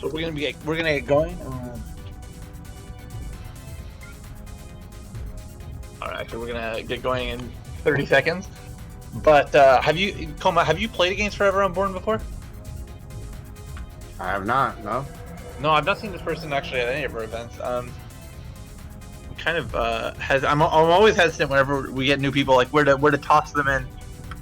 So we're gonna get going. All right, actually, we're gonna get going in 30 seconds. But have you played against Forever Unborn before? I have not. No. No, I've not seen this person actually at any of our events. Kind of I'm always hesitant whenever we get new people, like where to toss them in.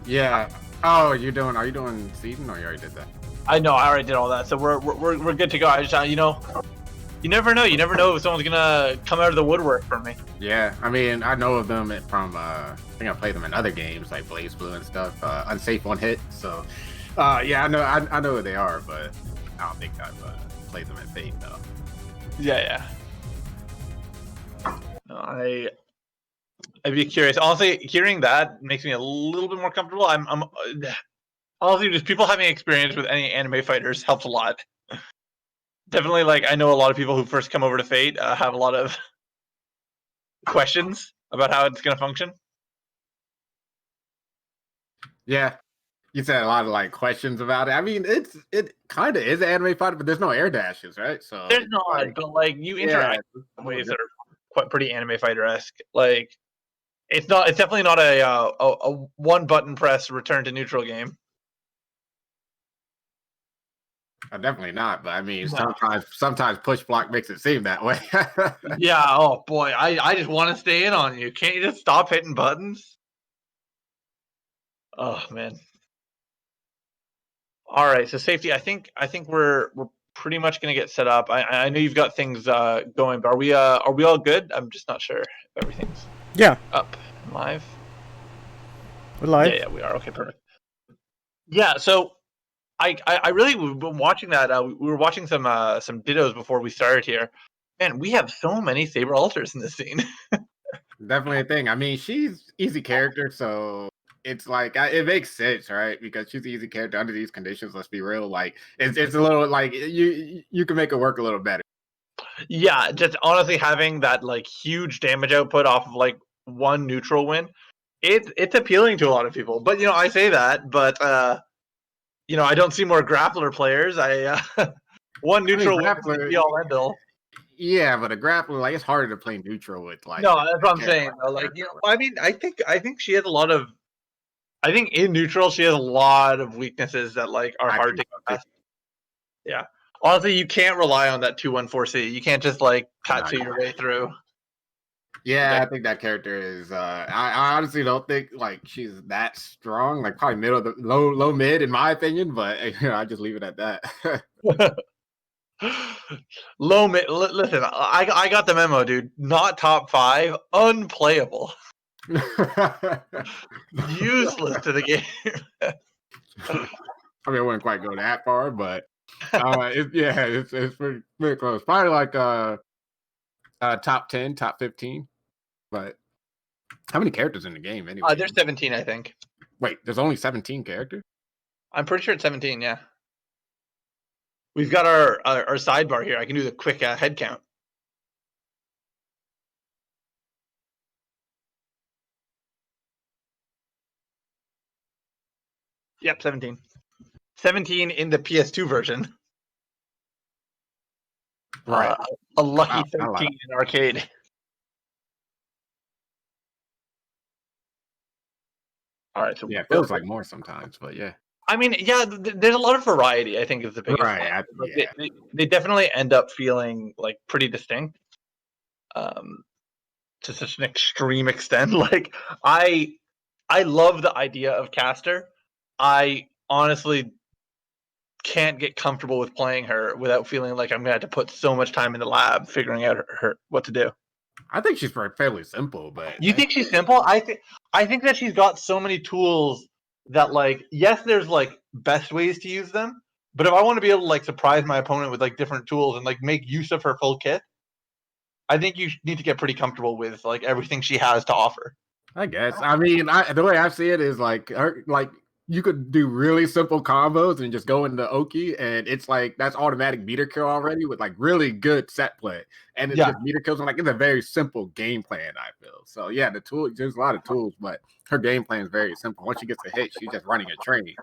Yeah. Oh, are you doing season, or you already did that? I know, I already did all that, so we're good to go. I just you never know. You never know if someone's gonna come out of the woodwork for me. Yeah, I mean, I know of them from I think I played them in other games like Blaze Blue and stuff. Unsafe One Hit. So, yeah, I know who they are, but I don't think I've played them in Fate though. Yeah. No, I'd be curious. Honestly, hearing that makes me a little bit more comfortable. I'm honestly, just people having experience with any anime fighters helps a lot. Definitely, like, I know a lot of people who first come over to Fate have a lot of questions about how it's going to function. Yeah, you said a lot of like questions about it. I mean, it kind of is an anime fighter, but there's no air dashes, right? So there's not, but like you interact in ways that are quite pretty anime fighter-esque. Like, it's definitely not a one button press return to neutral game. Definitely not, but I mean, sometimes push block makes it seem that way. Yeah, oh boy, I just want to stay in on you. Can't you just stop hitting buttons? Oh man. All right, so safety. I think we're pretty much gonna get set up. I know you've got things going, but are we all good? I'm just not sure if everything's up and live. We're live. Yeah, we are. Okay, perfect. Yeah, so I really been watching that. We were watching some dittos before we started here. Man, we have so many Saber alters in this scene. Definitely a thing. I mean, she's easy character, so it's like it makes sense, right? Because she's an easy character under these conditions. Let's be real. Like it's a little like you can make it work a little better. Yeah, just honestly having that like huge damage output off of like one neutral win, it's appealing to a lot of people. But I say that, but I don't see more grappler players. One neutral win is the all end all. Yeah, but a grappler, like, it's harder to play neutral with. Like, no, that's what I'm saying. Like, I mean, I think she has a lot of. I think in neutral she has a lot of weaknesses that like are hard to contest. Yeah, honestly, you can't rely on that 2-1-4C. You can't just like patch your way through. Yeah, I think that character is. I honestly don't think like she's that strong. Like probably low mid in my opinion, but I just leave it at that. Low mid. Listen, I got the memo, dude. Not top 5, unplayable, useless to the game. I mean, I wouldn't quite go that far, but it's pretty close. Probably like top 10, top 15. But how many characters in the game anyway? There's 17, I think. Wait, there's only 17 characters? I'm pretty sure it's 17. Yeah. We've got our sidebar here. I can do the quick head count. Yep, 17. 17 in the PS2 version. Right. A lucky 13 in arcade. All right. So yeah, it feels like more sometimes, but yeah. I mean, yeah, there's a lot of variety, I think, is the biggest thing. They definitely end up feeling like pretty distinct. To such an extreme extent. Like I love the idea of Caster. I honestly can't get comfortable with playing her without feeling like I'm gonna have to put so much time in the lab figuring out her what to do. I think she's fairly simple, but you think she's simple? I think that she's got so many tools that, like, yes, there's like best ways to use them, but if I want to be able to like surprise my opponent with like different tools and like make use of her full kit, I think you need to get pretty comfortable with like everything she has to offer. I guess. I mean, the way I see it is like you could do really simple combos and just go into Oki, and it's like that's automatic meter kill already with like really good set play, and it's just meter kills. And like it's a very simple game plan. I feel so. Yeah, there's a lot of tools, but her game plan is very simple. Once she gets a hit, she's just running a train.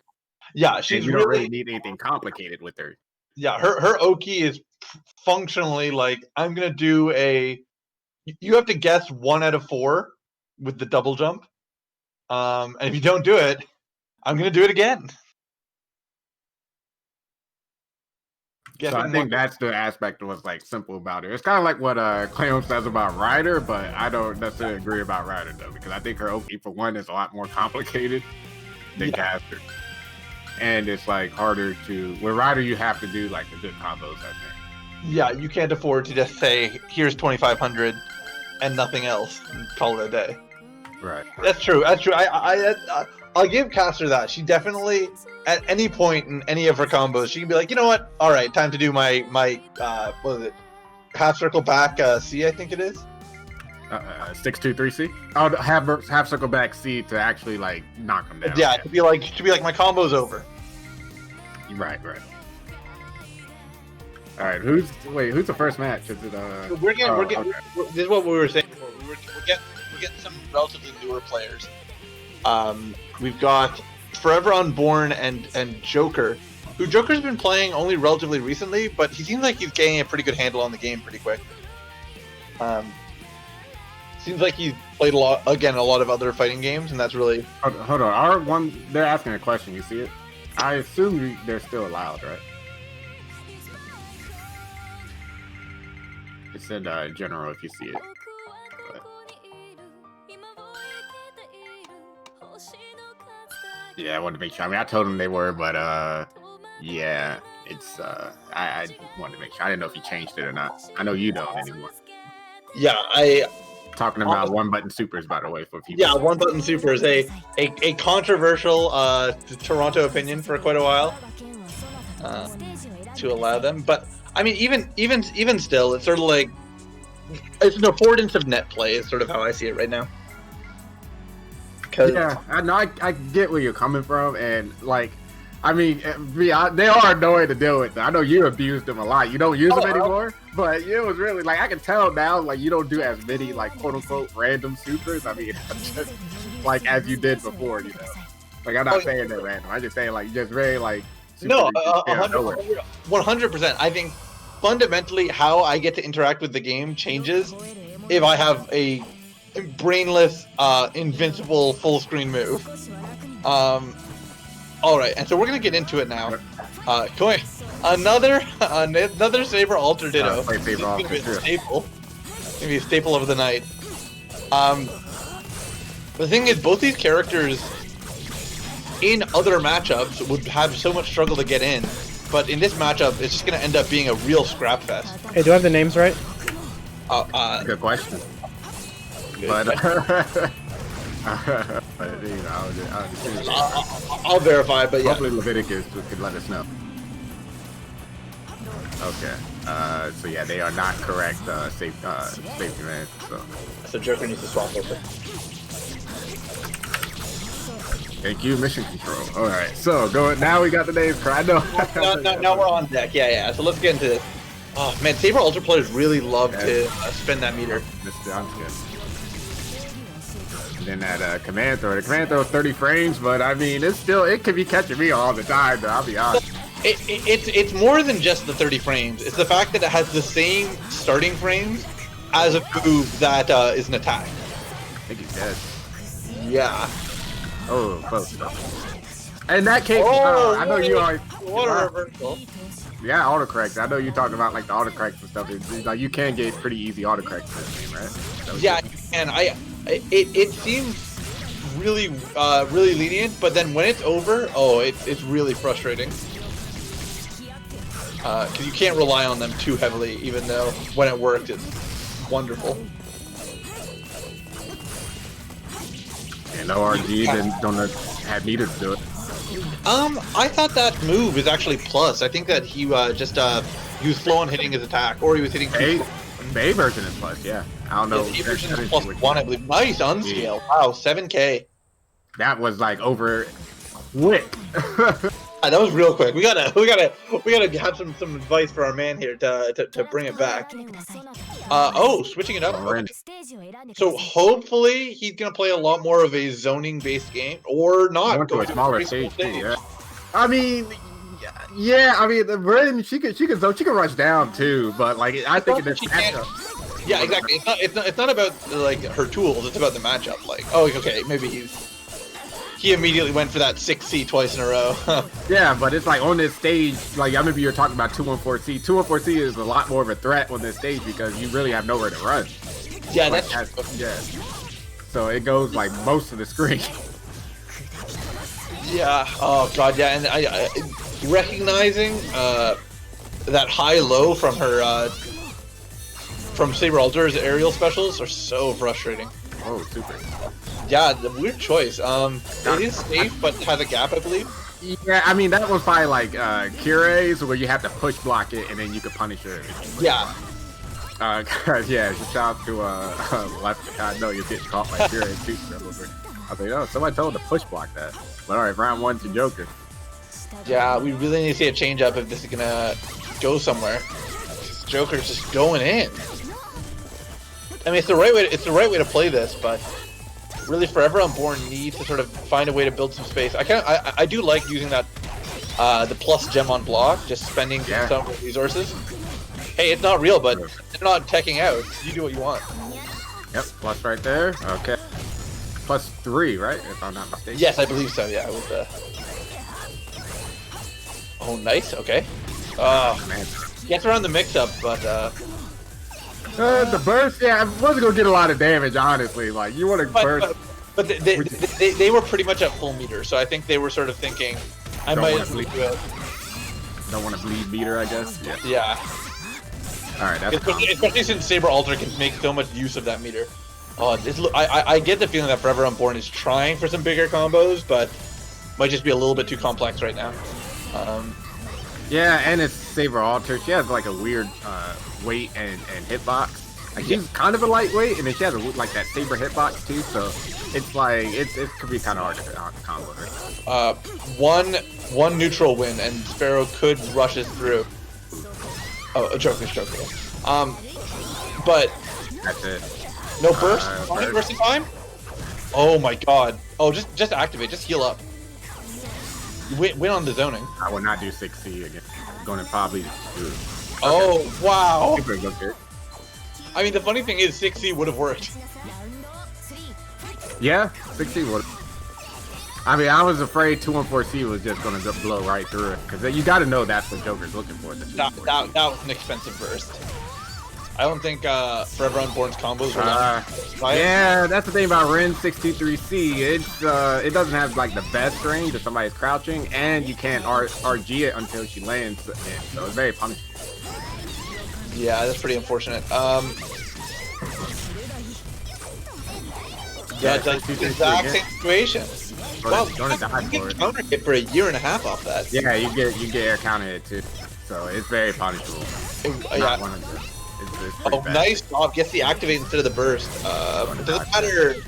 Yeah, you don't really need anything complicated with her. Yeah, her Oki is functionally like I'm gonna do a. You have to guess 1 out of 4 with the double jump, and if you don't do it, I'm gonna do it again. So I think that's the aspect that was like simple about it. It's kind of like what Clam says about Ryder, but I don't necessarily agree about Ryder though, because I think her Oki for one is a lot more complicated than Caster, and it's like harder to. With Ryder, you have to do like the good combos. I think. Yeah, you can't afford to just say here's 2,500 and nothing else and call it a day. Right. That's true. That's true. I'll give Caster that. She definitely, at any point in any of her combos, she can be like, you know what? All right, time to do my what is it? Half circle back C, I think it is. 6-2-3-C. I'll have half circle back C to actually like knock them down. Yeah, to be like my combo's over. Right. All right, who's the first match? Is it We're getting. This is what we were saying before. We're getting some relatively newer players. We've got Forever Unborn and Joker, who Joker's been playing only relatively recently, but he seems like he's getting a pretty good handle on the game pretty quick. Seems like he's played a lot of other fighting games, and that's really. Hold on, they're asking a question. You see it? I assume they're still allowed, right? It said general if you see it. But... Yeah, I wanted to make sure. I mean, I told them they were, but yeah, it's I wanted to make sure. I didn't know if he changed it or not. I know you don't anymore. Yeah, talking about one button supers, by the way, for people. Yeah, one button super is a controversial Toronto opinion for quite a while to allow them, but. I mean, even still, it's sort of like it's an affordance of Netplay is sort of how I see it right now. Yeah, I know. I get where you're coming from, and like, I mean, they are annoying to deal with. I know you abused them a lot. You don't use them anymore, but it was really like I can tell now. Like, you don't do as many like quote unquote random supers. I mean, just like as you did before, you know. Like, I'm not saying they're random. I'm just saying like just very like. No, 100%. I think fundamentally how I get to interact with the game changes if I have a brainless, invincible full screen move. All right, and so we're gonna get into it now. Another Saber Alter Ditto. Saber It's gonna be a staple. It's gonna be a staple of the night. The thing is, both these characters in other matchups would have so much struggle to get in, but in this matchup, it's just going to end up being a real scrap fest. Hey, do I have the names right? Good question. Good. But, I'll verify, but yeah. Hopefully Leviticus could let us know. Okay. So yeah, they are not correct. Safety man. So Joker needs to swap over. Thank you, mission control. All right, so now we got the names correct. I know. now we're on deck. Yeah. So let's get into this. Oh man, Saber Ultra players really love to spin that meter. I'm good. And then that command throw. The command throw is 30 frames, but I mean, it could be catching me all the time. Though, I'll be honest. It's more than just the 30 frames. It's the fact that it has the same starting frames as a move that is an attack. I think he's dead. Yeah. Oh, close. In that case, I know you always. What a reversal. Yeah, autocorrect. I know you talking about like the autocorrects and stuff. It's like you can get pretty easy autocorrects in this game, right? Yeah, and it seems really really lenient, but then when it's over, it's really frustrating. Because you can't rely on them too heavily, even though when it worked, it's wonderful. And ORG don't have needed to do it. I thought that move is actually plus. I think that he just he was slow on hitting his attack, or he was hitting. Bay version is plus, yeah. I don't know. Bay version is plus one, I believe. Nice unscale. Wow, 7K. That was like over quick. That was real quick. We gotta have some advice for our man here to bring it back. Switching it up. Okay. So hopefully he's gonna play a lot more of a zoning based game, or not. Go to a smaller stage too, yeah. I mean, Yeah, I mean, the Rin, she can rush down too, but like I think in this matchup. Yeah, exactly. It's not about like her tools. It's about the matchup. Like, oh, okay, maybe he immediately went for that 6C twice in a row. Yeah, but it's like on this stage, like I remember you were talking about 214C. 214C is a lot more of a threat on this stage because you really have nowhere to run. Yeah, like, that's yeah. So it goes like most of the screen. Yeah. Oh god. Yeah, and I recognizing that high-low from her from Saber Alter's aerial specials are so frustrating. Oh, super. Yeah, the weird choice. It is safe, but has a gap, I believe. Yeah, I mean that was probably like Kirei's where you have to push block it and then you can punish her. Yeah. Yeah, shout out to left. I know you're getting caught by Kirei too. I was like, oh, somebody told him to push block that. But all right, round 1 to Joker. Yeah, we really need to see a change up if this is gonna go somewhere. Joker's just going in. I mean, it's the right way to play this, but really, Forever Unborn needs to sort of find a way to build some space. I do like using that the plus gem on block, just spending some resources. Hey, it's not real, but they're not teching out. You do what you want. Yep, plus right there. Okay. Plus 3, right? If I'm not mistaken. Yes, I believe so. Yeah, with the. Oh, nice. Okay. Man. Gets around the mix-up, but the burst, yeah, I wasn't gonna get a lot of damage, honestly. Like you want to burst, but they were pretty much at full meter, so I think they were sort of thinking, I might as well do it. Don't want to bleed meter, I guess. Yeah. All right, that's especially since Saber Alter can make so much use of that meter. Oh, I get the feeling that Forever Unborn is trying for some bigger combos, but might just be a little bit too complex right now. Yeah, and it's Saber Alter. She has like a weird weight and hitbox. Like she's kind of a lightweight, and then she has like that Saber hitbox too. So it's like it could be kind of hard to combo her. One neutral win, and Sparrow could rush us through. Oh, a Joker's Joker. But that's it. No burst. Burst in time. Oh my god. Oh, just activate. Just heal up. You win on the zoning. I will not do 6C again. I'm going to probably do. Okay. Oh wow. Good. I mean, the funny thing is, 6C would have worked. Yeah, 6C would. I mean, I was afraid 214C was just going to blow right through it because you got to know that's what Joker's looking for. That was an expensive burst. I don't think Forever Unborn's combos were yeah, that's the thing about Ren 623C. It doesn't have like the best range if somebody's crouching, and you can't RG it until she lands. So it's very punishing. Yeah, that's pretty unfortunate. Yeah, it's like the exact same situation. Well, you get counter hit for a year and a half off that. Yeah, you get air counter hit too. So it's very punishable. Yeah. Oh, bad. Nice job. Gets the activate instead of the burst. Doesn't matter.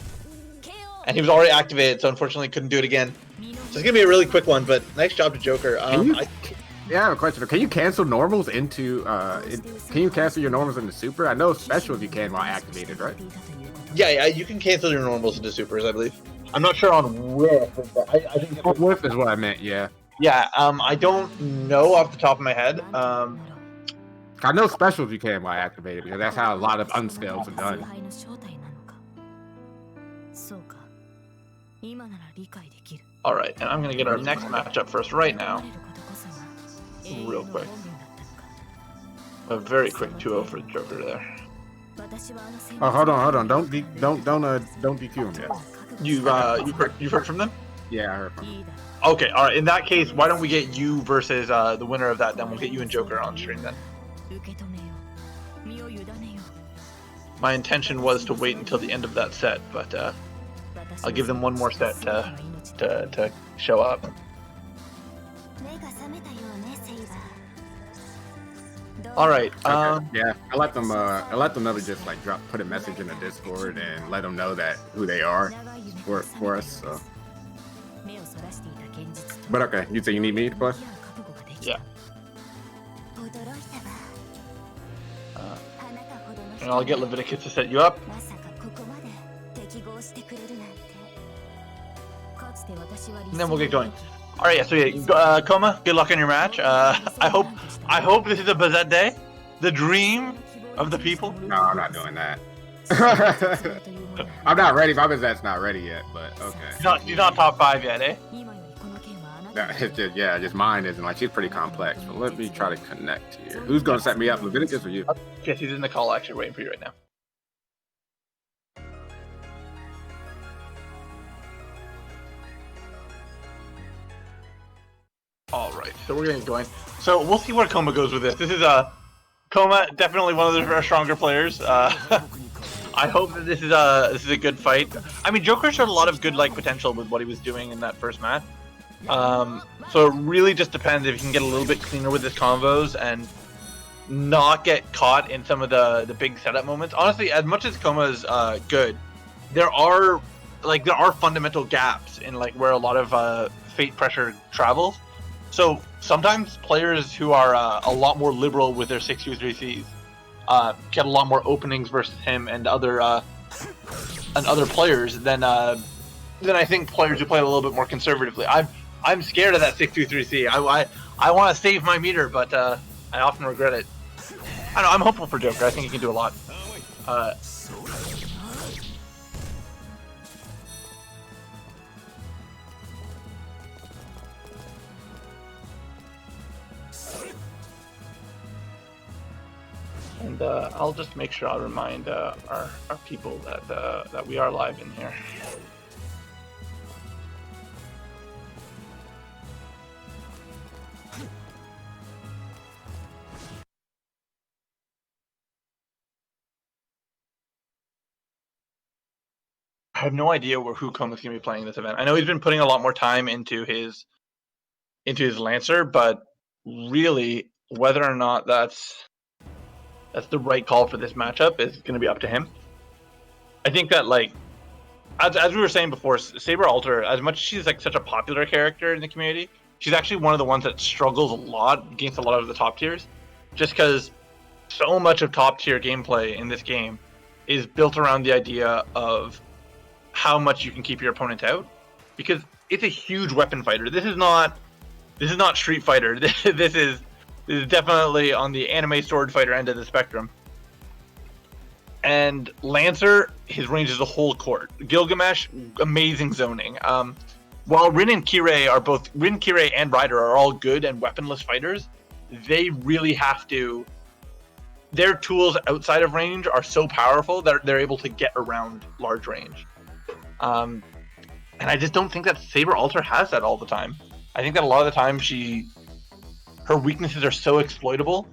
And he was already activated, so unfortunately couldn't do it again. So it's going to be a really quick one, but nice job to Joker. Yeah, I have a question. Can you cancel normals into, can you cancel your normals into super? I know specials you can while activated, right? Yeah, you can cancel your normals into supers, I believe. I'm not sure on whiff, but I think... Whiff is what I meant, yeah. Yeah, I don't know off the top of my head. I know specials you can while activated because that's how a lot of unscales are done. Alright, and I'm going to get our next matchup first right now. Real quick. A very quick 2-0 for the Joker there. Oh, hold on. Don't DQ him yet. You've heard from them? Yeah, I heard from them. Okay, alright. In that case, why don't we get you versus the winner of that, then we'll get you and Joker on stream then. My intention was to wait until the end of that set, but I'll give them one more set to show up. All right. Okay. Yeah, I let them know to just like put a message in the Discord and let them know that who they are for us. So. But okay, you say you need me to play? Yeah. And I'll get Leviticus to set you up. And then we'll get going. All right, yeah. So yeah, Coma, good luck in your match. I hope this is a Bazette day, the dream of the people. No, I'm not doing that. I'm not ready. My Bazette's not ready yet, but okay. He's not top 5 yet, eh? No, it's just mine isn't. Like, she's pretty complex. So let me try to connect here. Who's gonna set me up, Leviticus or you? Yes, he's in the call actually waiting for you right now. All right, so we're getting going. So we'll see where Coma goes with this. This is Coma, definitely one of the stronger players. I hope that this is a good fight. I mean, Joker showed a lot of good potential with what he was doing in that first match. So it really just depends if he can get a little bit cleaner with his combos and not get caught in some of the big setup moments. Honestly, as much as Coma is good, there are fundamental gaps in where a lot of fate pressure travels. So sometimes players who are a lot more liberal with their 6-2-3-Cs get a lot more openings versus him and other players than I think players who play a little bit more conservatively. I'm scared of that 6-2-3-C. I want to save my meter, but I often regret it. I know, I'm hopeful for Joker. I think he can do a lot. And I'll just make sure I'll remind our people that we are live in here. I have no idea who Coma's going to be playing this event. I know he's been putting a lot more time into his Lancer, but really, whether or not that's the right call for this matchup is going to be up to him. I think that as we were saying before, Saber Alter, as much as she's such a popular character in the community, she's actually one of the ones that struggles a lot against a lot of the top tiers, just because so much of top tier gameplay in this game is built around the idea of how much you can keep your opponent out, because it's a huge weapon fighter. This is not Street Fighter. This is definitely on the anime sword fighter end of the spectrum. And Lancer, his range is a whole court. Gilgamesh, amazing zoning. While Rin, Kirei, and Ryder are all good and weaponless fighters, they really have to. Their tools outside of range are so powerful that they're able to get around large range. And I just don't think that Saber Alter has that all the time. I think that a lot of the time her weaknesses are so exploitable,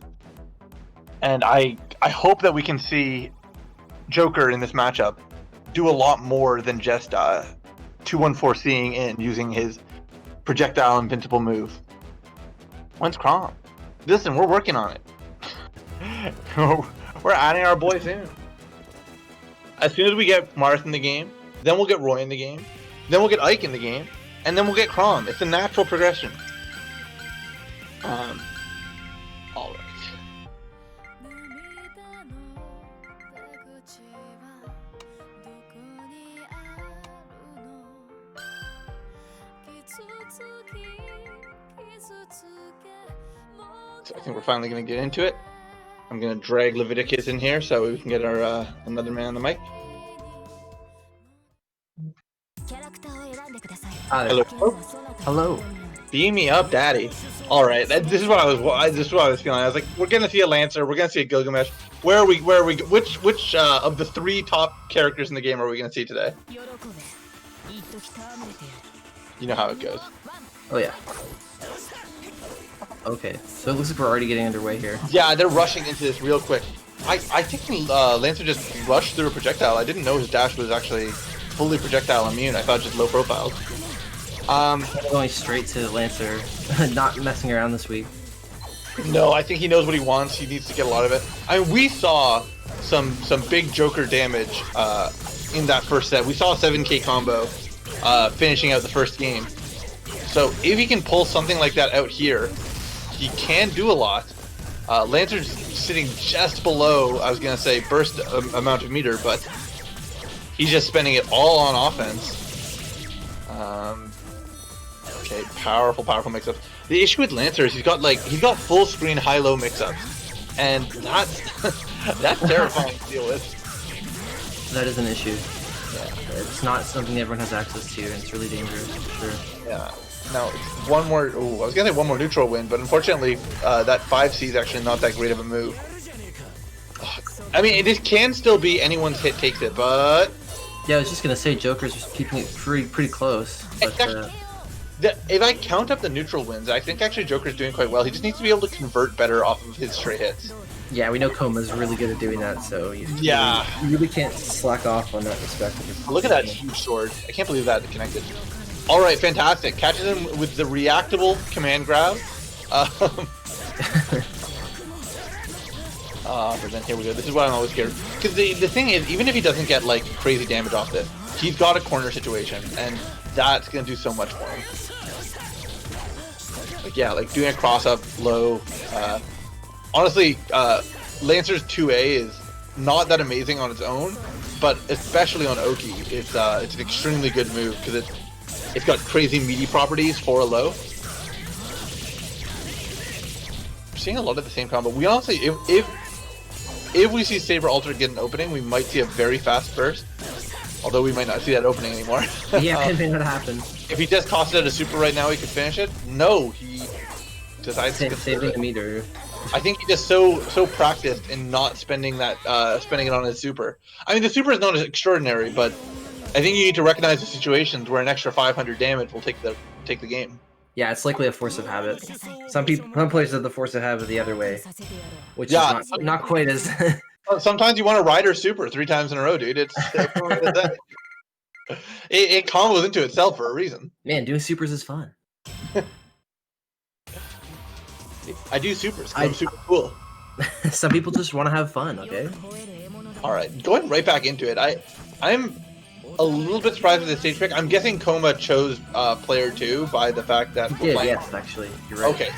and I hope that we can see Joker in this matchup do a lot more than just 2-1-4-C'ing in using his projectile invincible move. When's Crom? Listen, we're working on it. We're adding our boys in. As soon as we get Marth in the game, then we'll get Roy in the game, then we'll get Ike in the game, and then we'll get Crom. It's a natural progression. All right. So I think we're finally going to get into it. I'm going to drag Leviticus in here so we can get our another man on the mic. Hello. Hello. Beam me up, daddy. All right, this is what I was feeling. I was like, we're gonna see a Lancer, we're gonna see a Gilgamesh. Where are we? Which of the 3 top characters in the game are we gonna see today? You know how it goes. Oh yeah. Okay, so it looks like we're already getting underway here. Yeah, they're rushing into this real quick. I think Lancer just rushed through a projectile. I didn't know his dash was actually fully projectile immune. I thought just low profile. Going straight to Lancer, not messing around this week. No, I think he knows what he wants. He needs to get a lot of it. I mean, we saw some big Joker damage in that first set. We saw a 7k combo finishing out the first game. So if he can pull something like that out here, he can do a lot. Lancer's sitting just below, I was going to say, burst amount of meter, but he's just spending it all on offense. Okay, powerful mix-ups. The issue with Lancer is he's got full screen high-low mix-ups, and that's that's terrifying to deal with. That is an issue. Yeah. It's not something everyone has access to, and it's really dangerous for sure. Yeah. Now it's one more. Ooh, I was gonna say one more neutral win, but unfortunately, that 5C is actually not that great of a move. I mean, this can still be anyone's hit takes it, but Yeah, I was just gonna say Joker's just keeping it pretty close. But if I count up the neutral wins, I think actually Joker's doing quite well. He just needs to be able to convert better off of his straight hits. yeah, we know Koma's really good at doing that, so you really can't slack off on that respect. Look at that huge sword. I can't believe that connected. All right, fantastic. Catches him with the reactable command grab. But then here we go. This is what I'm always scared. Because the thing is, even if he doesn't get like crazy damage off this, he's got a corner situation, and that's gonna do so much for him. Like yeah, like doing a cross up low. Honestly, Lancer's 2A is not that amazing on its own, but especially on Oki, it's an extremely good move because it's got crazy meaty properties for a low. We're seeing a lot of the same combo. We honestly, if we see Saber Alter get an opening, we might see a very fast burst. Although we might not see that opening anymore. Yeah, it may not happen. If he just tosses it at a super right now, he could finish it. No, he decides to saving the meter. I think he's just so practiced in not spending that spending it on his super. I mean, the super is not as extraordinary, but I think you need to recognize the situations where an extra 500 damage will take the game. Yeah, it's likely a force of habit. Some players have the force of habit the other way, which is not quite as. Sometimes you want to ride her super 3 times in a row, dude. It combos into itself for a reason. Man, doing supers is fun. I do supers. I'm super cool. Some people just want to have fun. Okay. All right, going right back into it. I'm a little bit surprised with the stage pick. I'm guessing Koma chose player 2 by the fact that yes, actually, you're right.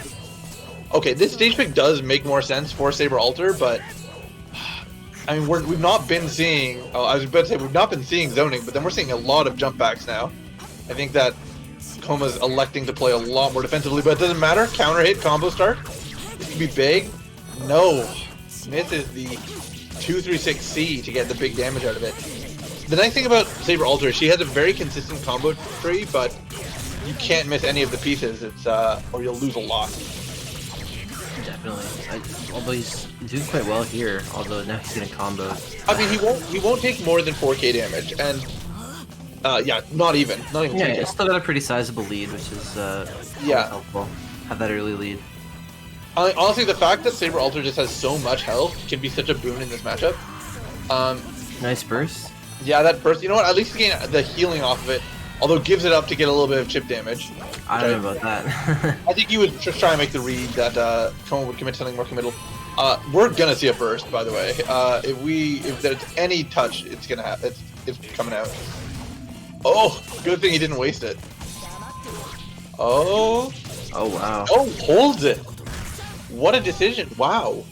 Okay, this stage pick does make more sense for Saber Alter, but I mean we've not been seeing. Oh, I was about to say we've not been seeing zoning, but then we're seeing a lot of jump backs now. I think that Koma's electing to play a lot more defensively, but it doesn't matter. Counter hit combo start. This could be big. No, misses the 236C to get the big damage out of it. The nice thing about Saber Alter is she has a very consistent combo tree, but you can't miss any of the pieces. It's or you'll lose a lot. Definitely. Although he's doing quite well here. Although now he's getting combos. I mean, he won't take more than 4K damage, and yeah, not even. Yeah, he's still got a pretty sizable lead, which is helpful. Have that early lead. Honestly, the fact that Saber Alter just has so much health can be such a boon in this matchup. Nice burst. Yeah, that burst. You know what? At least gain the healing off of it. Although gives it up to get a little bit of chip damage. I don't know about that. I think you would just try and make the read that Koma would commit something more committal. We're gonna see a burst, by the way. If there's any touch, it's gonna happen. It's coming out. Oh, good thing he didn't waste it. Oh. Oh wow. Oh, holds it. What a decision! Wow.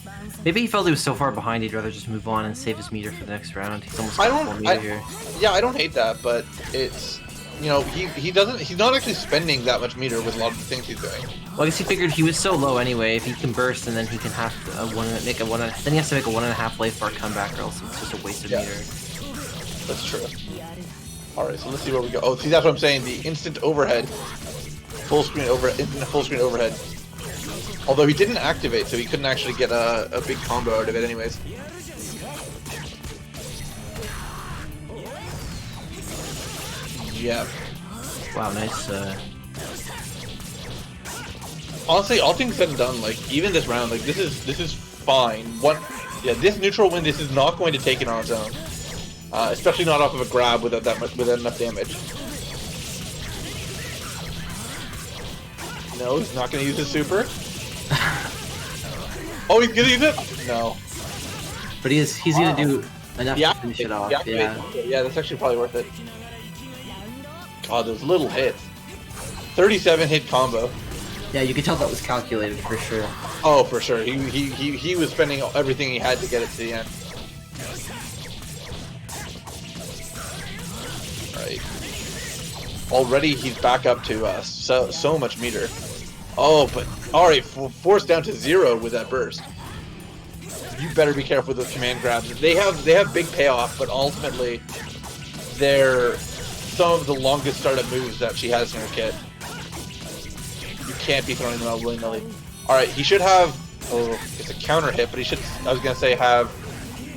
Maybe he felt he was so far behind he'd rather just move on and save his meter for the next round. He's almost got full meter here. Yeah, I don't hate that, but it's, you know, he's not actually spending that much meter with a lot of the things he's doing. Well, I guess he figured he was so low anyway. If he can burst and then he can have to then he has to make a 1.5 life bar comeback, or else it's just a wasted meter. That's true. All right, so let's see where we go. Oh, see, that's what I'm saying. The instant overhead, instant full screen overhead. Although he didn't activate, so he couldn't actually get a big combo out of it anyways. Yeah. Wow, nice. Honestly, all things said and done, like, even this round, like, this is fine. This neutral win, this is not going to take it on its own. Especially not off of a grab without enough damage. No, he's not going to use his super. Oh, he's gonna use it? No. But he's gonna do enough to finish it off. Yeah, that's actually probably worth it. God, those little hits. 37 hit combo. Yeah, you could tell that was calculated for sure. Oh, for sure. He was spending everything he had to get it to the end. Right. already he's back up to so much meter. Oh, but alright, forced down to 0 with that burst. You better be careful with those command grabs. They have big payoff, but ultimately they're some of the longest startup moves that she has in her kit. You can't be throwing them out willy-nilly. Alright, he should have, oh, it's a counter hit, but he should, I was gonna say, have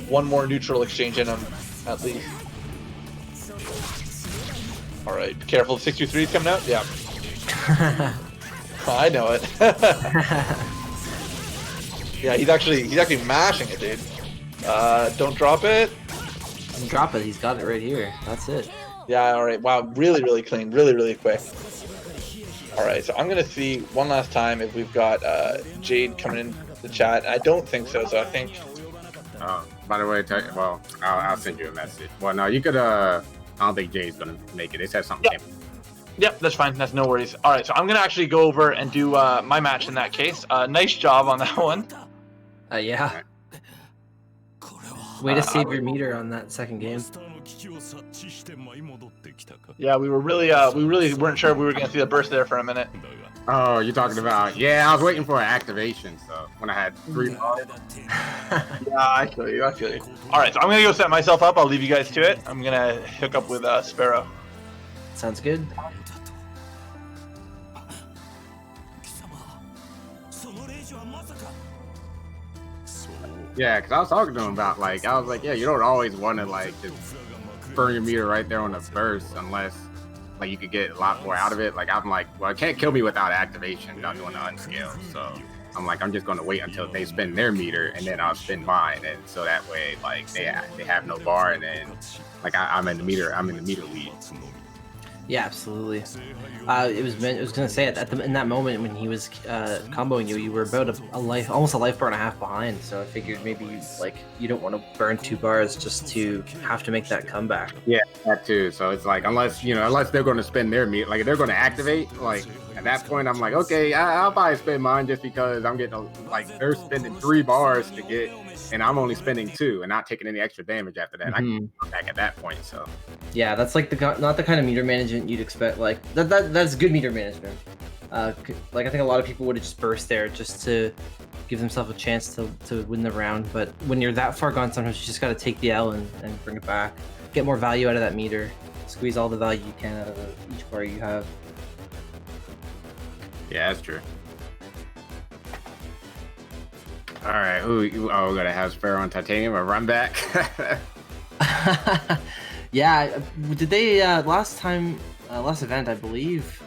one more neutral exchange in him, at least. Alright, be careful, 623 is coming out? Yeah. I know it. Yeah, he's actually mashing it, dude. Don't drop it. Don't drop it, he's got it right here. That's it. Yeah, alright, wow, really clean, really quick. Alright, so I'm gonna see one last time if we've got Jade coming in the chat. I don't think so, so I think... By the way, well, I'll send you a message. Well, no, you could, I don't think Jade's gonna make it. They said something. Yep, that's fine. That's no worries. All right, so I'm gonna actually go over and do my match in that case. Nice job on that one. Yeah. Way to save your meter on that second game. Yeah, we really weren't sure if we were gonna see the burst there for a minute. Oh, you're talking about? Yeah, I was waiting for an activation. So when I had 3 bars. Yeah, I feel you. All right, so I'm gonna go set myself up. I'll leave you guys to it. I'm gonna hook up with Sparrow. Sounds good. Yeah, because I was talking to him about, like, I was like, yeah, you don't always want to, like, just burn your meter right there on the burst unless, like, you could get a lot more out of it. Like, I'm like, well, it can't kill me without activation without doing the unscale. So I'm like, I'm just going to wait until they spin their meter and then I'll spin mine. And so that way, like, they have no bar and then, like, I'm in the meter lead. Yeah, absolutely. I was gonna say in that moment when he was comboing you, you were about almost a life bar and a half behind. So I figured maybe you don't want to burn 2 bars just to have to make that comeback. Yeah, that too. So it's like unless they're going to spend their meter, like if they're going to activate, like at that point I'm like, okay, I'll probably spend mine just because I'm getting they're spending 3 bars to get, and I'm only spending 2 and not taking any extra damage after that. Mm-hmm. I can come back at that point. So yeah, that's like not the kind of meter management you'd expect. Like that's good meter management. Like I think a lot of people would have just burst there just to give themselves a chance to win the round. But when you're that far gone, sometimes you just got to take the L and bring it back, get more value out of that meter, squeeze all the value you can out of each bar you have. yeah, that's true. All right, we're gonna have Sparrow on Titanium, a run back. Yeah, did they last event, I believe,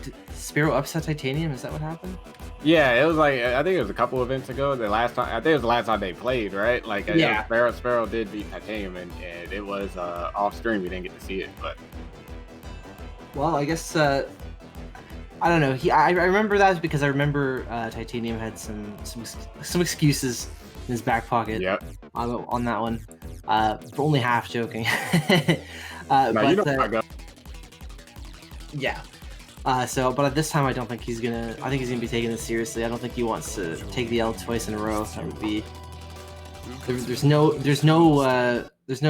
did Sparrow upset Titanium? Is that what happened? Yeah, it was like, I think it was a couple events ago. I think it was the last time they played, right? Like, yeah, Sparrow did beat Titanium, and it was off stream. We didn't get to see it, but well, I guess I don't know. I remember that because I remember Titanium had some excuses in his back pocket. Yep. On that one, only half joking. No, but you know I go. yeah. But at this time, I don't think he's gonna. I think he's gonna be taking this seriously. I don't think he wants to take the L twice in a row. That would be. There's no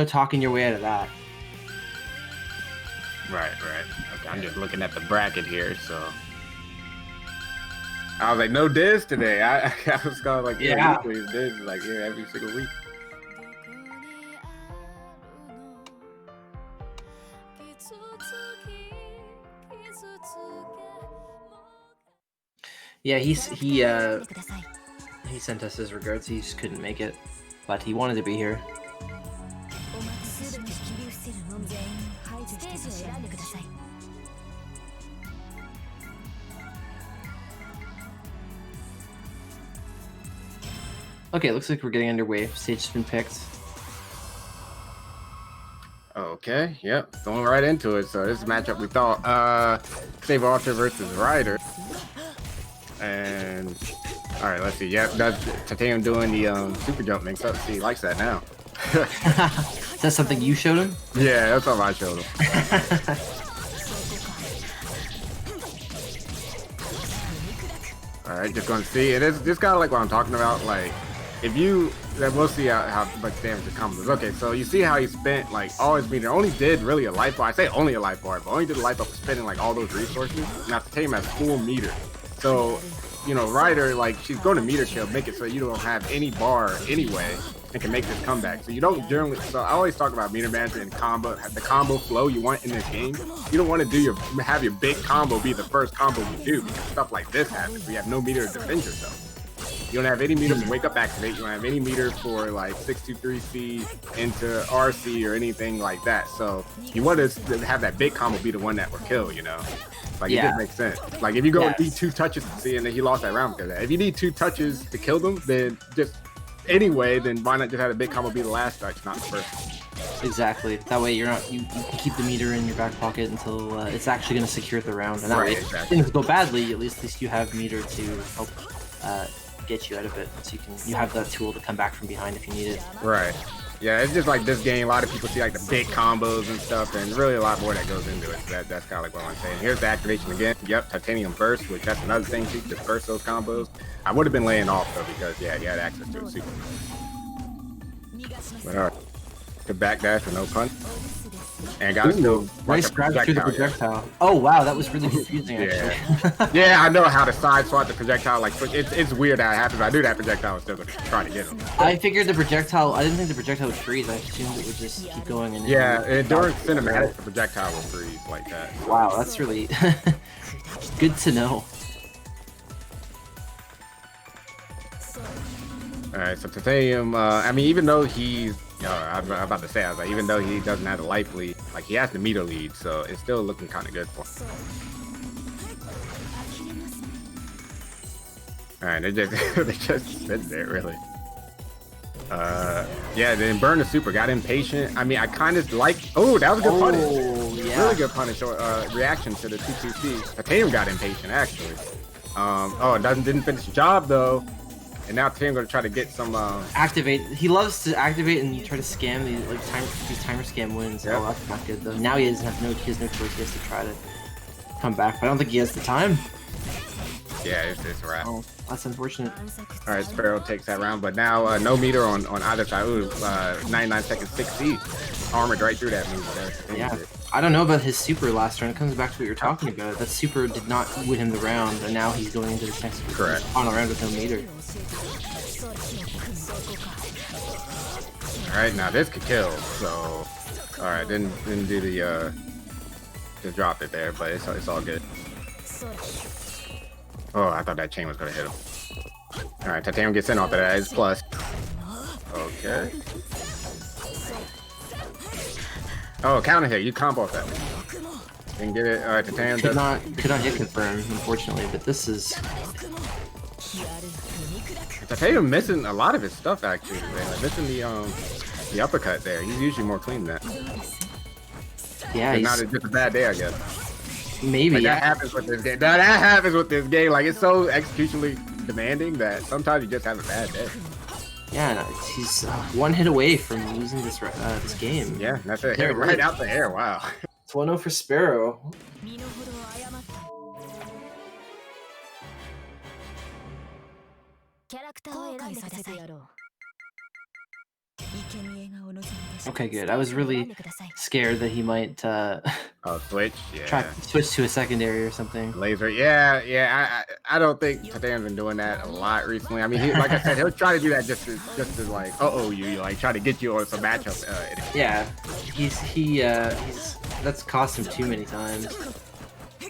talking your way out of that. Right. Okay, I'm just looking at the bracket here, so I was like, no diz today. I was kind of like, yeah, usually diz like every single week. Yeah, he sent us his regards. He just couldn't make it, but he wanted to be here. Okay, looks like we're getting underway. Stage's been picked. Okay, yep, going right into it. So this is a matchup we thought, Save Ultra versus Ryder. And all right, let's see. Yep, that's Titanium doing the super jump mix up. See, he likes that now. Is that something you showed him? Yeah, that's something I showed him. All right, just gonna see. It is just kind of like what I'm talking about. Like, if you then we'll see how much damage it comes. Okay, so you see how he spent like all his meter, only did really a life bar. I say only a life bar, but only did a life bar for spending like all those resources. Now to tame has full meter. So, you know, Ryder, like, she's going to meter kill, make it so you don't have any bar anyway, and can make this comeback. So you don't generally, so I always talk about meter management and combo, the combo flow you want in this game. You don't want to do have your big combo be the first combo you do, because stuff like this happens. You have no meter to defend yourself. You don't have any meter for wake up activate. You don't have any meter for like 623C into RC or anything like that. So you want to have that big combo be the one that will kill, you know? Like, it just makes sense. Like, if you go and need 2 touches to see, and then he lost that round because of that. If you need 2 touches to kill them, then just anyway, then why not just have a big combo be the last touch, not the first? Exactly. That way you can keep the meter in your back pocket until it's actually going to secure the round. And that way, if things go badly, at least you have meter to help get you out of it. So you have that tool to come back from behind if you need it. Right. Yeah, it's just like this game. A lot of people see like the big combos and stuff, and really a lot more that goes into it. So that's kind of like what I'm saying. Here's the activation again. Yep, titanium burst, which that's another thing too. Just burst those combos. I would have been laying off though because he had access to a super. But all right, to backdash with no punch, and got still nice grab through the projectile. Oh wow, that was really confusing actually. Yeah, I know how to side swap the projectile. Like it's weird how it happens. I knew that projectile was still going to try to get him. I figured the projectile. I didn't think the projectile would freeze. I assumed it would just keep going. And during cinematic, the projectile will freeze like that. Wow, that's really good to know. All right, so Titanium. I mean, even though he's I'm about to say, I was like, even though he doesn't have the life lead, like he has the meter lead, so it's still looking kind of good for him. All right, they just sit there really. Yeah, then burn the super, got impatient. I mean, I kind of like. Oh, that was a good punish. Yeah. Really good punish. Reaction to the 2-2C. Titanium got impatient actually. Didn't finish the job though. And now Tim's gonna try to get some activate. He loves to activate and try to scam these timer scam wins. Yep. Oh, that's not good though. Now he has no choice. He has to try to come back, but I don't think he has the time. Yeah, it's a wrap. Oh, that's unfortunate. All right, Sparrow takes that round, but now no meter on either side. Ooh, 99 seconds, 6C. Armored right through that move. Yeah, I don't know about his super last round. It comes back to what you're talking about. That super did not win him the round, and now he's going into the next final round with no meter. All right, now this could kill. So, all right, didn't do the just dropped it there, but it's all good. Oh, I thought that chain was gonna hit him. All right, Titanium gets in off of that. It's plus. Okay. Oh, counter hit. You combo off that. Didn't get it. All right, Titanium could not hit confirm, unfortunately. But this is. Titanium missing a lot of his stuff actually. Like missing the uppercut there. He's usually more clean than that. Yeah, not just a bad day, I guess. Maybe, that happens with this game. That happens with this game. Like, it's so executionally demanding that sometimes you just have a bad day. Yeah, he's one hit away from losing this game. Yeah, that's it. Right out the air. Wow. It's 1-0 for Sparrow. Okay, good. I was really scared that he might switch. Yeah. Try to switch to a secondary or something. Laser. Yeah. I don't think Titanium's been doing that a lot recently. I mean, like I said, he'll try to do that just to like you like try to get you on some matchup. Yeah, he's that's cost him too many times.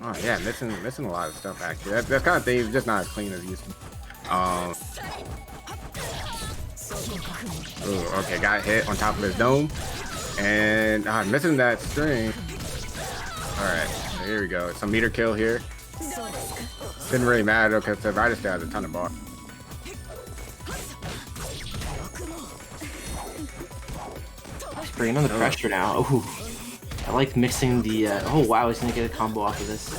Oh yeah, missing a lot of stuff actually. That kind of thing is just not as clean as it used to be. Ooh, okay, got hit on top of his dome, and missing that string. All right, so here we go. Some meter kill here. Didn't really matter because the Ryder still has a ton of bar. Just bringing on the pressure now. Ooh, I like mixing the. Oh wow, he's gonna get a combo off of this.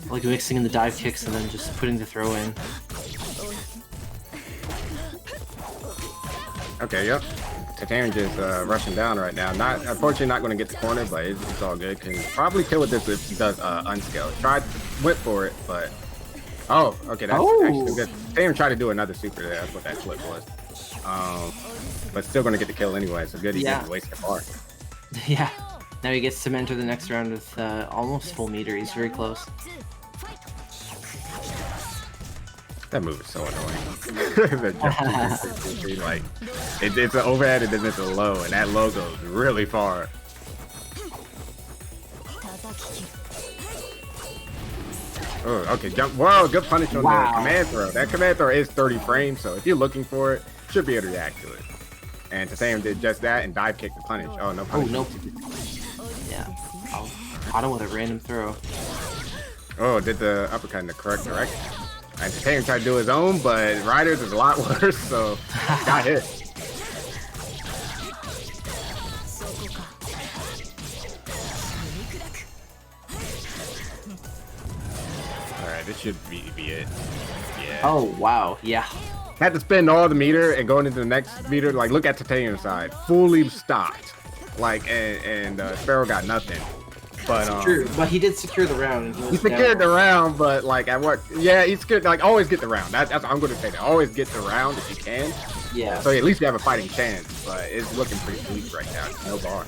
I like mixing in the dive kicks and then just putting the throw in. Okay, yep. Titanium just rushing down right now. Unfortunately not going to get the corner, but it's all good. Can probably kill with this if he does unscale. Went for it, but okay, that's actually good. Titanium tried to do another super there. That's what that flip was. but still gonna get the kill anyway. So good, he didn't waste the bar. Yeah. Now he gets to enter the next round with almost full meter. He's very close. That move is so annoying. The jump like it's an overhead and then it's a low, and that low goes really far. Oh, okay, jump. Whoa, good punish on the command throw. That command throw is 30 frames, so if you're looking for it, should be able to react to it. And Tatame did just that and dive kick the punish. Oh, no punish. Oh, nope. Yeah. I'll caught him with a random throw. Oh, did the uppercut in the correct direction. And Tatame tried to do his own, but Riders is a lot worse, so got hit. Alright, this should be it. Yeah. Oh, wow. Yeah. Had to spend all the meter and going into the next meter. Like, look at Titaneum's side. Fully stocked. Like, and Sparrow got nothing. But true, but he did secure the round. He secured the round, but like at what? Yeah, he secured. Like always get the round. That's I'm going to say that. Always get the round if you can. Yeah. So at least you have a fighting chance. But it's looking pretty bleak right now. No bar.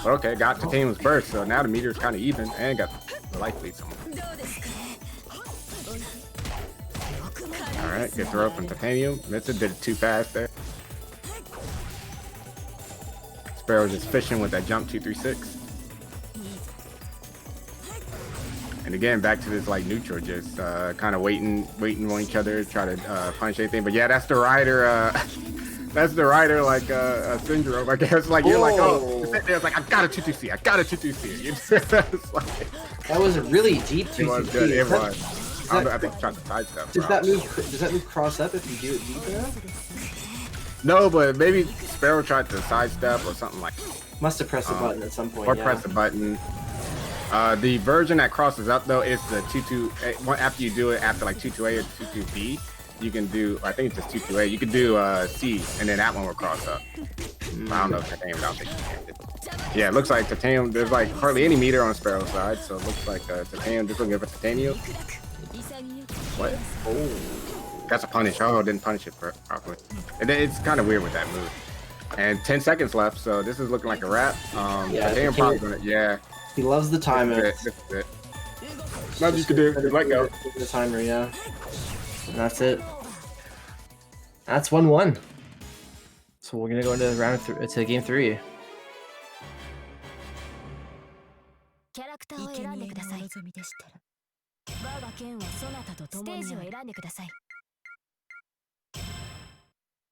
But okay, got Titaneum's burst. So now the meter is kind of even and got the life lead somewhere. All right, good throw from Titanium. Did it too fast there. Sparrow just fishing with that jump 236. And again, back to this like neutral, just kind of waiting on each other, try to punch anything. But yeah, that's the rider. That's the rider like syndrome. I guess like you're like, oh, it's like I got a 2-2-C, I got a 2-2-C. Like, that was a really deep 2-2-C. It was good. It was. I think trying to sidestep. Does that move cross up if you do it deep enough? No, but maybe Sparrow tried to sidestep or something like. Must have pressed a button at some point. Or press a button. The version that crosses up though is the 2-2. After you do it after like 2-2A or 2-2B, you can do. I think it's just 2-2A. You can do C, and then that one will cross up. I don't know if Titanium. I don't think you can. Yeah, it looks like Titanium. There's like hardly any meter on Sparrow's side, so it looks like Titanium just looking for Titanium. What? Oh, that's a punish. Oh, didn't punish it properly. And it's kind of weird with that move. And 10 seconds left, so this is looking like a wrap. Yeah, Titanium probably gonna. Yeah. He loves the timer. This is it. Nothing you can do. Let go. The timer, yeah. And that's it. That's 1-1. So we're gonna go into to game 3.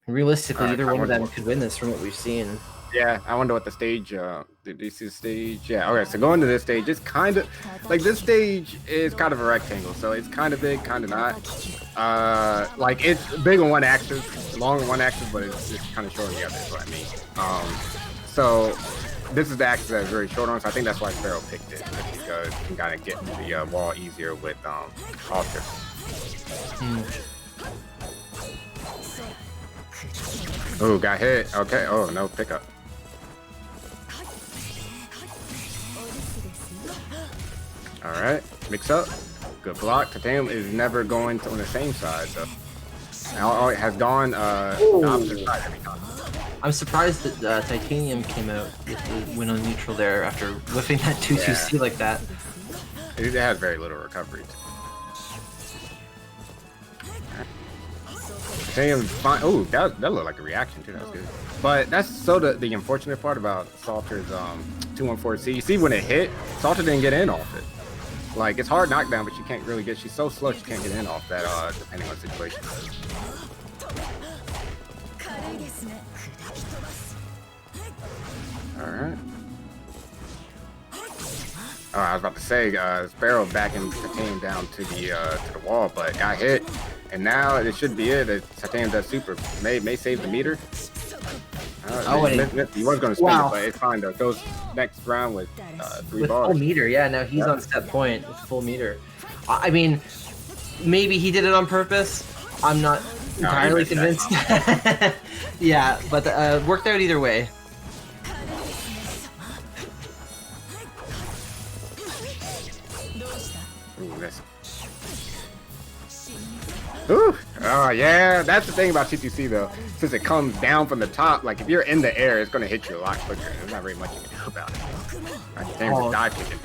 Realistically, either one of them could win this from what we've seen. Yeah, I wonder what the stage, did you see the stage? Yeah, okay, so going to this stage, it's kind of, like this stage is kind of a rectangle, so it's kind of big, kind of not. Like it's big on one axis, long on one axis, but it's kind of short on the other, is what I mean. So this is the axis that's very short on, so I think that's why Sparrow picked it, because you can kind of get to the wall easier with Alter. Oh, got hit. Okay. Oh, no pickup. All right, mix up. Good block. Titanium is never going on the same side, though. Now it has gone the opposite side every time. I'm surprised that Titanium came out with the win on neutral there after whiffing that 2-2-C like that. It has very little recovery. Titanium fine. Oh, that looked like a reaction too. That was good. But that's so the unfortunate part about Salter's 214C. You see when it hit, Salter didn't get in off it. Like it's hard knockdown, but you can't really get. She's so slow, she can't get in off that. Depending on the situation. All right. Oh, I was about to say, Sparrow backing Titanium down to the wall, but got hit. And now it should be it. Titanium does super. May save the meter. He was going to spend it, but it's fine though. Goes next round with 3 bars. Full meter, yeah. Now he's on set point with full meter. I mean, maybe he did it on purpose. I'm not entirely convinced. Yeah, but worked out either way. Ooh, Oh yeah, that's the thing about TTC though. Since it comes down from the top, like if you're in the air, it's gonna hit you a lot quicker. There's not very much you can do about it. Alright, damn, Oh. dive kicking.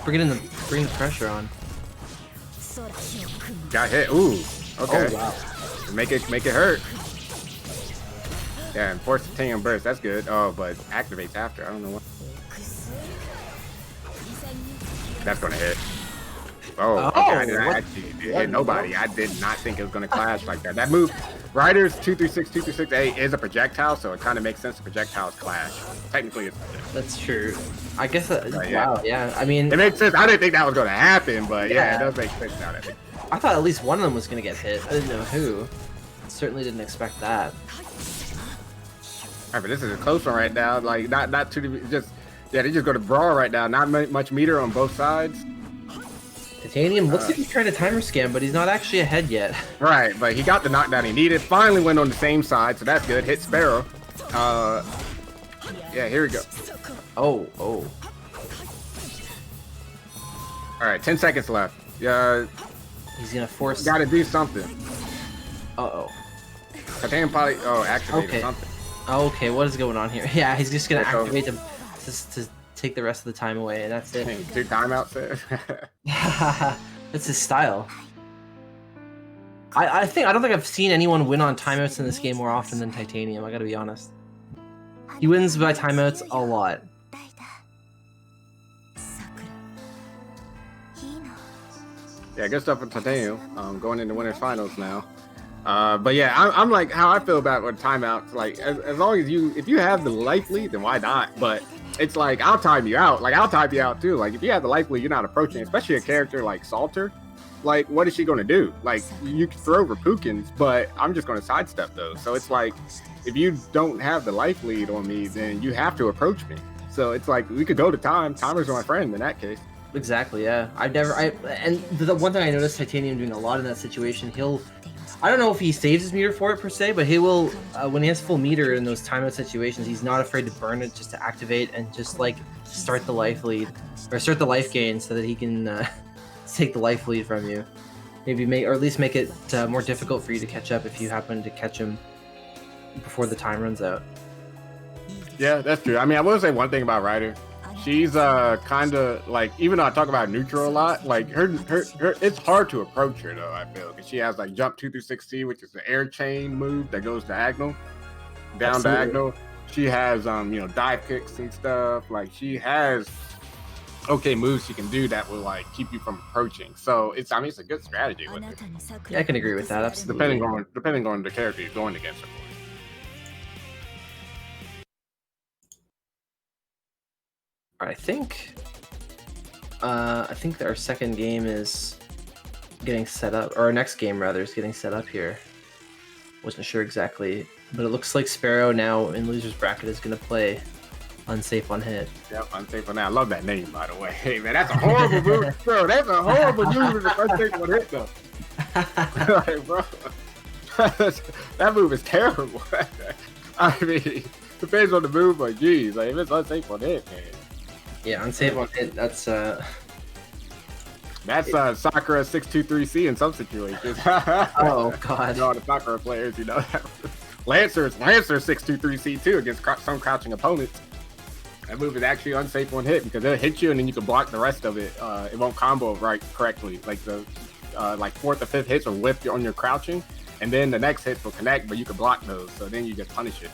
Bringing the pressure on. Got hit. Ooh. Okay. Oh wow. Make it hurt. Yeah, and force titanium burst. That's good. Oh, but activates after. I don't know what. That's gonna hit. Oh, okay. I didn't actually hit nobody. I did not think it was gonna clash like that. That move, Riders 236, 236A is a projectile, so it kind of makes sense the projectiles clash. Technically, it's That's true. I guess that, yeah. wow, yeah. I mean, it makes sense. I didn't think that was gonna happen, but yeah, it does make sense now. That I thought at least one of them was gonna get hit. I didn't know who. Certainly didn't expect that. Alright, but this is a close one right now. Like not too just yeah, they just go to brawl right now. Not much meter on both sides. Titanium looks like he's trying to timer scam, but he's not actually ahead yet. Right, but he got the knockdown he needed. Finally went on the same side, so that's good. Hit Sparrow. Yeah, here we go. Oh. All right, 10 seconds left. Yeah, He's gonna force. got to do something. Uh-oh. Titanium probably activate or something. Okay, what is going on here? Yeah, he's just gonna Let's go. activate them to take the rest of the time away, and that's it. Dang, 2 timeouts there. That's his style. I don't think I've seen anyone win on timeouts in this game more often than Titanium. I gotta be honest. He wins by timeouts a lot. Yeah, good stuff with Titanium. Going into winners finals now. But yeah, I'm like how I feel about with timeouts. Like as long as if you have the life lead, then why not? But it's like I'll time you out. Like I'll time you out too. Like if you have the life lead, you're not approaching, especially a character like Salter. Like what is she going to do? Like you can throw Repukins, but I'm just going to sidestep those. So it's like if you don't have the life lead on me, then you have to approach me. So it's like we could go to time. Timer's my friend in that case. Exactly, yeah. And the one thing I noticed Titanium doing a lot in that situation, I don't know if he saves his meter for it per se, but he will, when he has full meter in those timeout situations, he's not afraid to burn it just to activate and just like start the life lead, or start the life gain so that he can take the life lead from you. Maybe or at least make it more difficult for you to catch up if you happen to catch him before the time runs out. Yeah, that's true. I mean, I will say one thing about Ryder. She's kind of like, even though I talk about neutral a lot, like her it's hard to approach her though. I feel because she has like jump 2 through 6C, which is the air chain move that goes diagonal, down diagonal. She has dive kicks and stuff. Like she has okay moves she can do that will like keep you from approaching. So it's a good strategy with it. Yeah, I can agree with that. Absolutely. Depending on the character you're going against her. I think that our second game is getting set up, or our next game rather is getting set up here. Wasn't sure exactly, but it looks like Sparrow now in loser's bracket is going to play Unsafe on Hit. Yep, Unsafe on Hit. I love that name, by the way. Hey man, that's a horrible move, bro. That's a horrible move if Unsafe on Hit though. Like, bro, that move is terrible. I mean, depends on the move, but geez, like if it's Unsafe on Hit, man. Yeah, Unsafe on Hit. That's Sakura 623C in some situations. Oh god. All the Sakura players, Lancer 623C too against some crouching opponents. That move is actually unsafe on hit because it'll hit you and then you can block the rest of it. It won't combo correctly. Like the fourth or fifth hits will whip you on your crouching, and then the next hits will connect, but you can block those. So then you just punish it.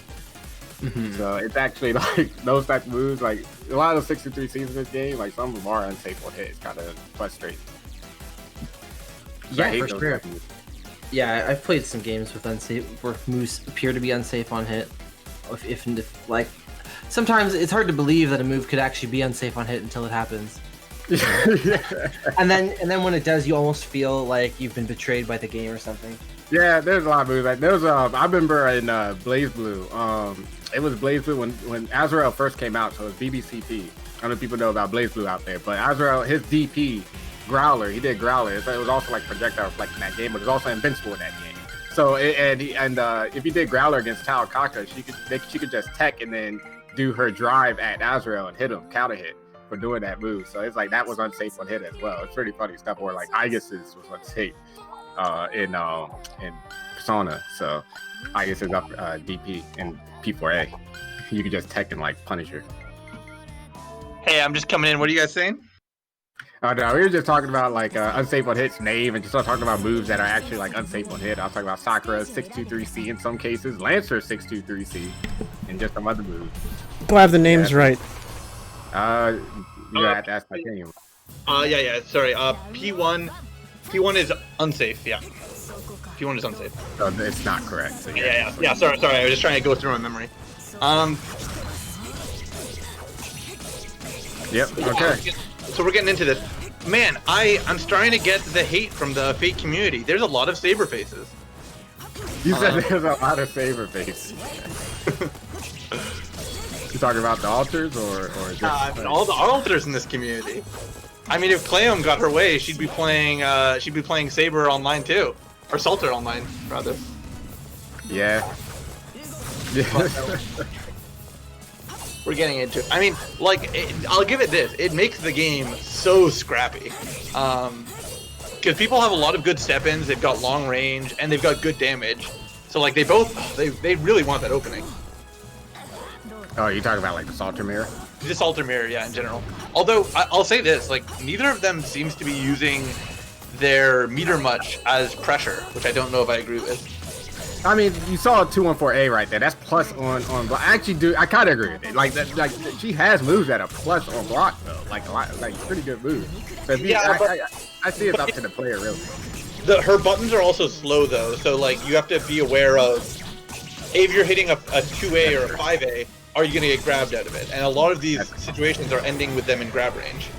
Mm-hmm. So it's actually like those type of moves. Like a lot of 63 Cs in this game, like some of them are unsafe on hit. It's kind of frustrating. Yeah, for sure. Yeah, I've played some games with unsafe where moves appear to be unsafe on hit. If like sometimes it's hard to believe that a move could actually be unsafe on hit until it happens. Yeah. And then when it does, you almost feel like you've been betrayed by the game or something. Yeah, there's a lot of moves. Like there's I remember in Blaze Blue, it was Blaze Blue when Azrael first came out, so it was BBCP. I don't know if people know about Blaze Blue out there, but Azrael, his DP, Growler, he did Growler. So it was also like projectile reflect in that game, but it was also invincible in that game. So if you did Growler against Tao Kaka, she could just tech and then do her drive at Azrael and hit him, counter hit for doing that move. So it's like that was unsafe on hit as well. It's pretty funny stuff. Or like Aegis's was unsafe. in Persona. So I guess it's up DP and P4A. You can just tech and like Punisher. Hey, I'm just coming in. What are you guys saying? Oh no, we were just talking about like unsafe on hits, Nave, and just started talking about moves that are actually like unsafe on hit. I was talking about Sakura 623C in some cases, Lancer 623C, and just some other moves. Do I have the names right? You have to ask Titanium. Yeah. Sorry. P1 is unsafe. Yeah. P1 is unsafe. So it's not correct. So Yeah. Sorry. I was just trying to go through my memory. Yep. Okay. So we're getting into this. Man, I'm starting to get the hate from the Fate community. There's a lot of saber faces. You said there's a lot of saber faces. You talking about the alters or just all the alters in this community. I mean, if Cleom got her way, she'd be playing Saber online too, or Salter online rather. Yeah. We're getting into it. I mean, like, I'll give it this. It makes the game so scrappy. Because people have a lot of good step-ins, they've got long range, and they've got good damage. So, like, they really want that opening. Oh, you talking about, like, the Salter Mirror? The Salter Mirror, yeah, in general. Although, I'll say this, like, neither of them seems to be using their meter much as pressure, which I don't know if I agree with. I mean, you saw 214A right there. That's plus on block. I actually do. I kind of agree with it. Like that, like she has moves that are plus on block though. Like a lot, like pretty good moves. So I see it's up to the player really. Her buttons are also slow though, so like you have to be aware of if you're hitting a 2A or a 5A, are you gonna get grabbed out of it? And a lot of these situations are ending with them in grab range.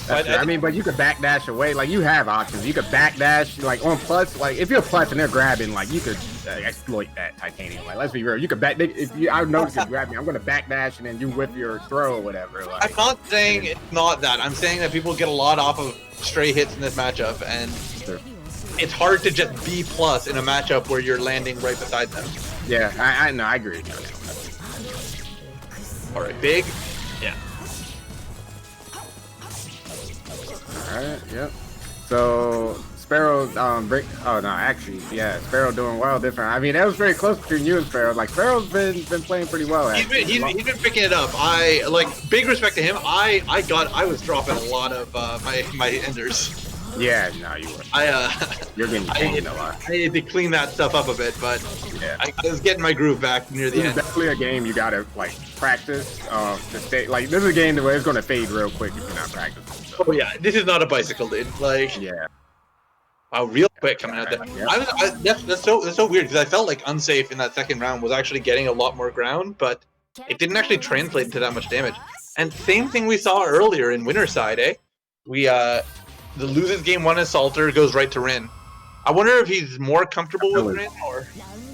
I mean, but you could backdash away. Like you have options. You could backdash like on plus. Like if you're plus and they're grabbing, like you could exploit that Titanium. Like let's be real. You could back. If you, I notice it grabbing, I'm gonna backdash and then you whip your throw or whatever. Like, I'm not saying it's not that. I'm saying that people get a lot off of stray hits in this matchup, and it's hard to just be plus in a matchup where you're landing right beside them. Yeah, I know. I agree. All right, big. Yeah. Alright, yep. So Sparrow Sparrow doing well different. I mean that was very close between you and Sparrow. Like Sparrow's been playing pretty well. He's been picking it up. I like big respect to him. I was dropping a lot of my enders. Yeah, no, you were. You're getting pained a lot. I needed to clean that stuff up a bit, but yeah. I was getting my groove back near the end. It's definitely a game you gotta like practice. To stay like this is a game where it's gonna fade real quick if you're not practicing. So. Oh yeah, this is not a bicycle, dude. Like yeah. Real quick coming out there. Yep. That's so weird because I felt like unsafe in that second round was actually getting a lot more ground, but it didn't actually translate into that much damage. And same thing we saw earlier in winner side, eh? We the loses game one as Salter goes right to Rin. I wonder if he's more comfortable with Rin or.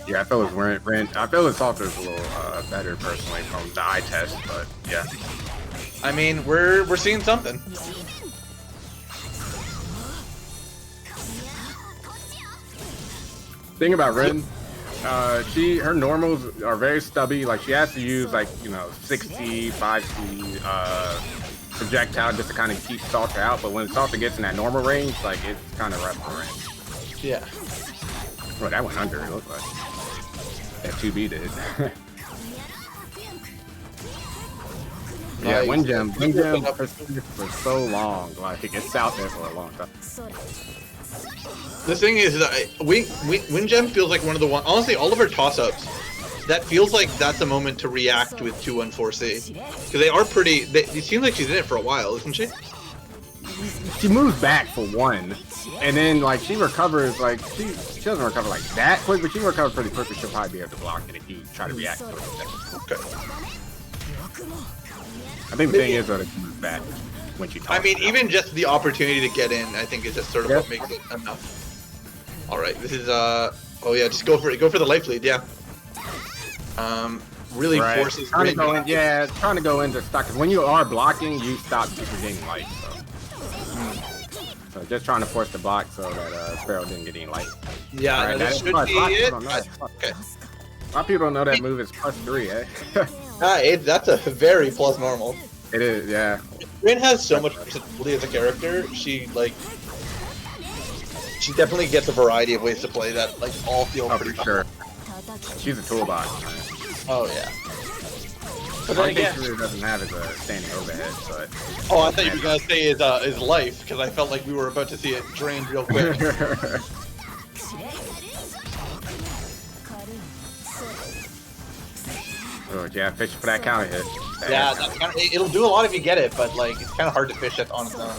Yeah, I feel it's Rin. I feel his Salter's a little better personally from the eye test, but yeah. I mean, we're seeing something. Thing about Rin, her normals are very stubby. Like she has to use like 6C, 5C projectile just to kind of keep Salter out. But when Salter gets in that normal range, like it's kind of rough for Rin. Yeah. Well, that went under. It looked like that 2B did. Yeah, Wind Gem for so long. Like it's out there for a long time. The thing is that Wind Gem feels like one of the one. Honestly, all of her toss-ups, that feels like that's a moment to react with 214C because they are pretty. It seems like she's in it for a while, isn't she? She moves back for one, and then like she recovers. Like she doesn't recover like that quick, but she recovers pretty quickly. She'll probably be able to block it if you try to react to it. Okay. I think the thing is that it moves back when she talks. I mean, even just the opportunity to get in, I think is just sort of what makes it enough. All right, this is oh yeah, just go for it. Go for the life lead, yeah. Really forces. Trying to go into stock. Because when you are blocking, you stop getting light. So just trying to force the block so that Sparrow didn't get any light. Yeah, right, that should be it. Okay. A lot of people don't know that move is +3, eh? That's a very plus normal. It is, yeah. Rin has so much versatility as a character. She like she definitely gets a variety of ways to play that like all feel Oh, pretty for sure. She's a toolbox. Oh yeah. But The then only thing again, she really doesn't have is a standing overhead, but oh, I thought you were gonna say is life because I felt like we were about to see it drained real quick. Oh, yeah, fish for that counter hit. Yeah, that's kind of, it'll do a lot if you get it, but like it's kind of hard to fish it on its own.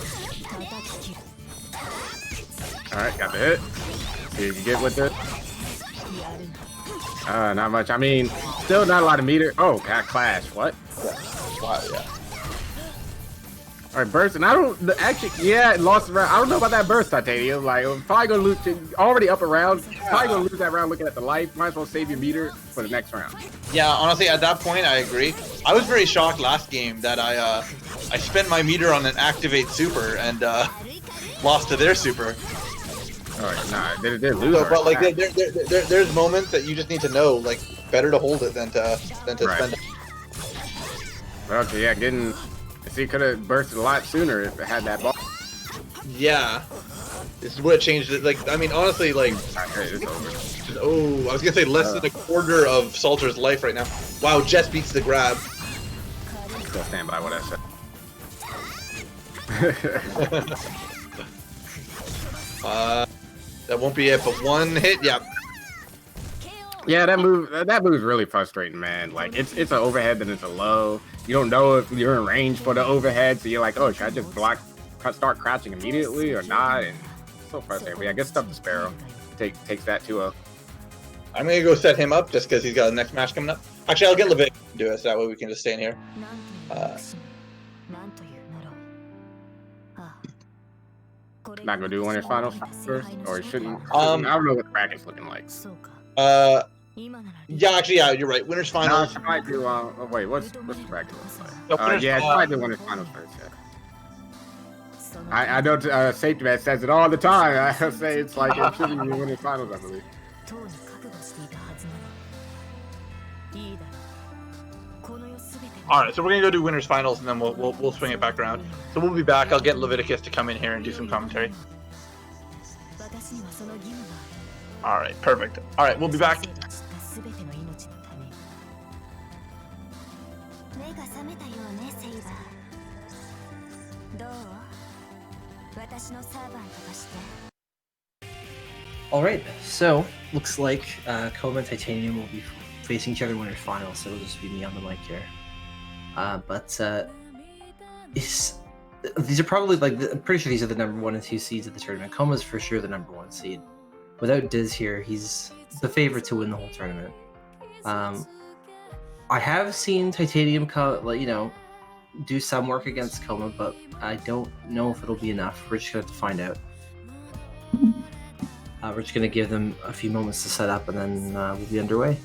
Alright, got the hit. See if you get with it. Not much. I mean, still not a lot of meter. Oh, got clash. What? Wow, yeah. Alright, burst. And I don't actually, yeah, it lost the round. I don't know about that burst, Titanium. Like, I'm probably gonna lose. Already up a round. Probably gonna lose that round looking at the life. Might as well save your meter for the next round. Yeah, honestly, at that point, I agree. I was very shocked last game that I spent my meter on an activate super and lost to their super. Alright, nah, they lose. So, but like, there's moments that you just need to know, like, better to hold it than to spend it. Okay, yeah, getting. See, could have bursted a lot sooner if it had that ball. Yeah, this is what changed it. Like, I mean, honestly, like, Okay, it's over. oh, I was gonna say less than a quarter of Salter's life right now. Wow, Jess beats the grab. Still stand by what I said. That won't be it, but one hit, yeah. Yeah, that move's really frustrating, man. Like it's an overhead, then it's a low. You don't know if you're in range for the overhead, so you're like, oh, should I just start crouching immediately or not? And it's so frustrating. But yeah, good stuff to Sparrow. Takes that 2-0. I'm gonna go set him up just because he's got a next match coming up. Actually, I'll get Levick to do it, so that way we can just stay in here. Not gonna do winners finals first, or it shouldn't. I don't know what the bracket's looking like. Yeah, actually, yeah, you're right. Winners No, finals. I might do. Wait, what's the bracket look So like? winners- Yeah, I might do winners finals first. Yeah. I know Safety Man says it all the time. I say it's like it shouldn't be winners finals, I believe. All right, so we're gonna go do winners finals, and then we'll swing it back around. So we'll be back. I'll get Leviticus to come in here and do some commentary. All right, perfect. All right, we'll be back. Alright, so looks like Coma and Titanium will be facing each other in winners finals, so it'll just be me on the mic here. These are probably like I'm pretty sure these are the number 1 and 2 seeds of the tournament. Coma's for sure the number 1 seed. Without Diz here, he's the favorite to win the whole tournament. I have seen Titanium do some work against Coma, but I don't know if it'll be enough. We're just gonna have to find out. We're just gonna give them a few moments to set up, and then we'll be underway.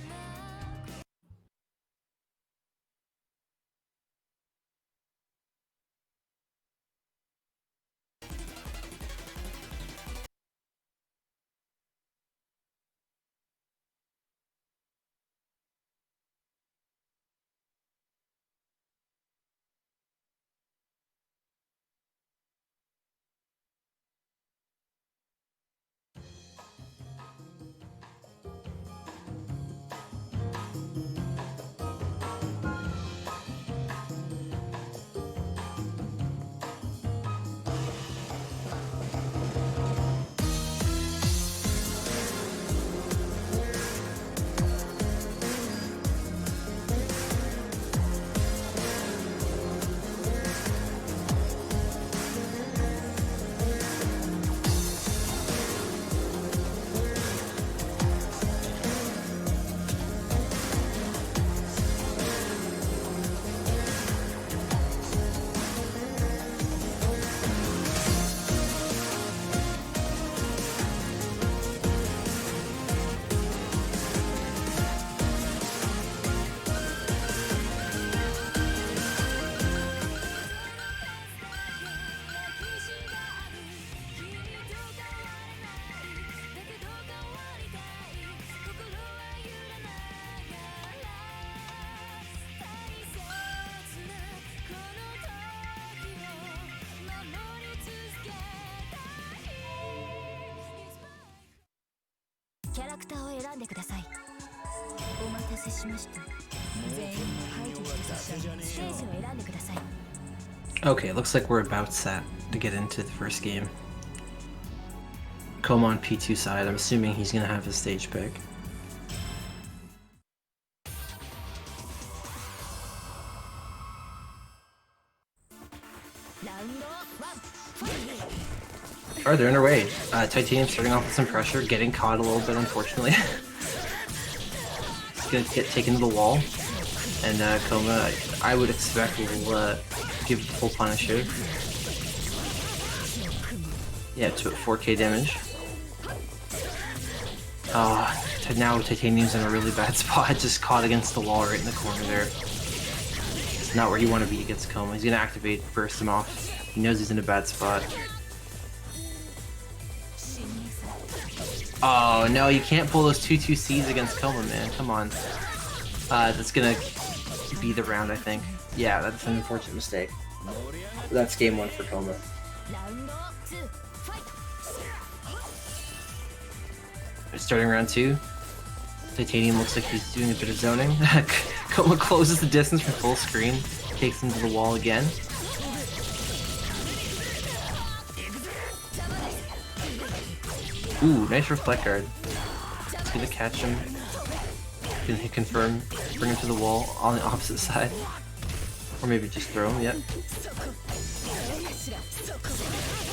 Okay, looks like we're about set to get into the first game. Koma on P2 side, I'm assuming he's gonna have his stage pick. Alright, they're underway. Titanium starting off with some pressure, getting caught a little bit, unfortunately. He's gonna get taken to the wall. And Koma, I would expect, will give the full punish here. Yeah, to 4k damage. Now Titanium's in a really bad spot, just caught against the wall right in the corner there. It's not where you want to be against Koma. He's gonna activate, burst him off. He knows he's in a bad spot. Oh no, you can't pull those 2-2-Cs against Koma, man. Come on. That's gonna be the round, I think. Yeah, that's an unfortunate mistake. That's game 1 for Koma. Starting round 2. Titanium looks like he's doing a bit of zoning. Koma closes the distance from full screen, takes him to the wall again. Ooh, nice reflect guard. It's gonna catch him. Can he confirm? Bring him to the wall on the opposite side. Or maybe just throw him, yep.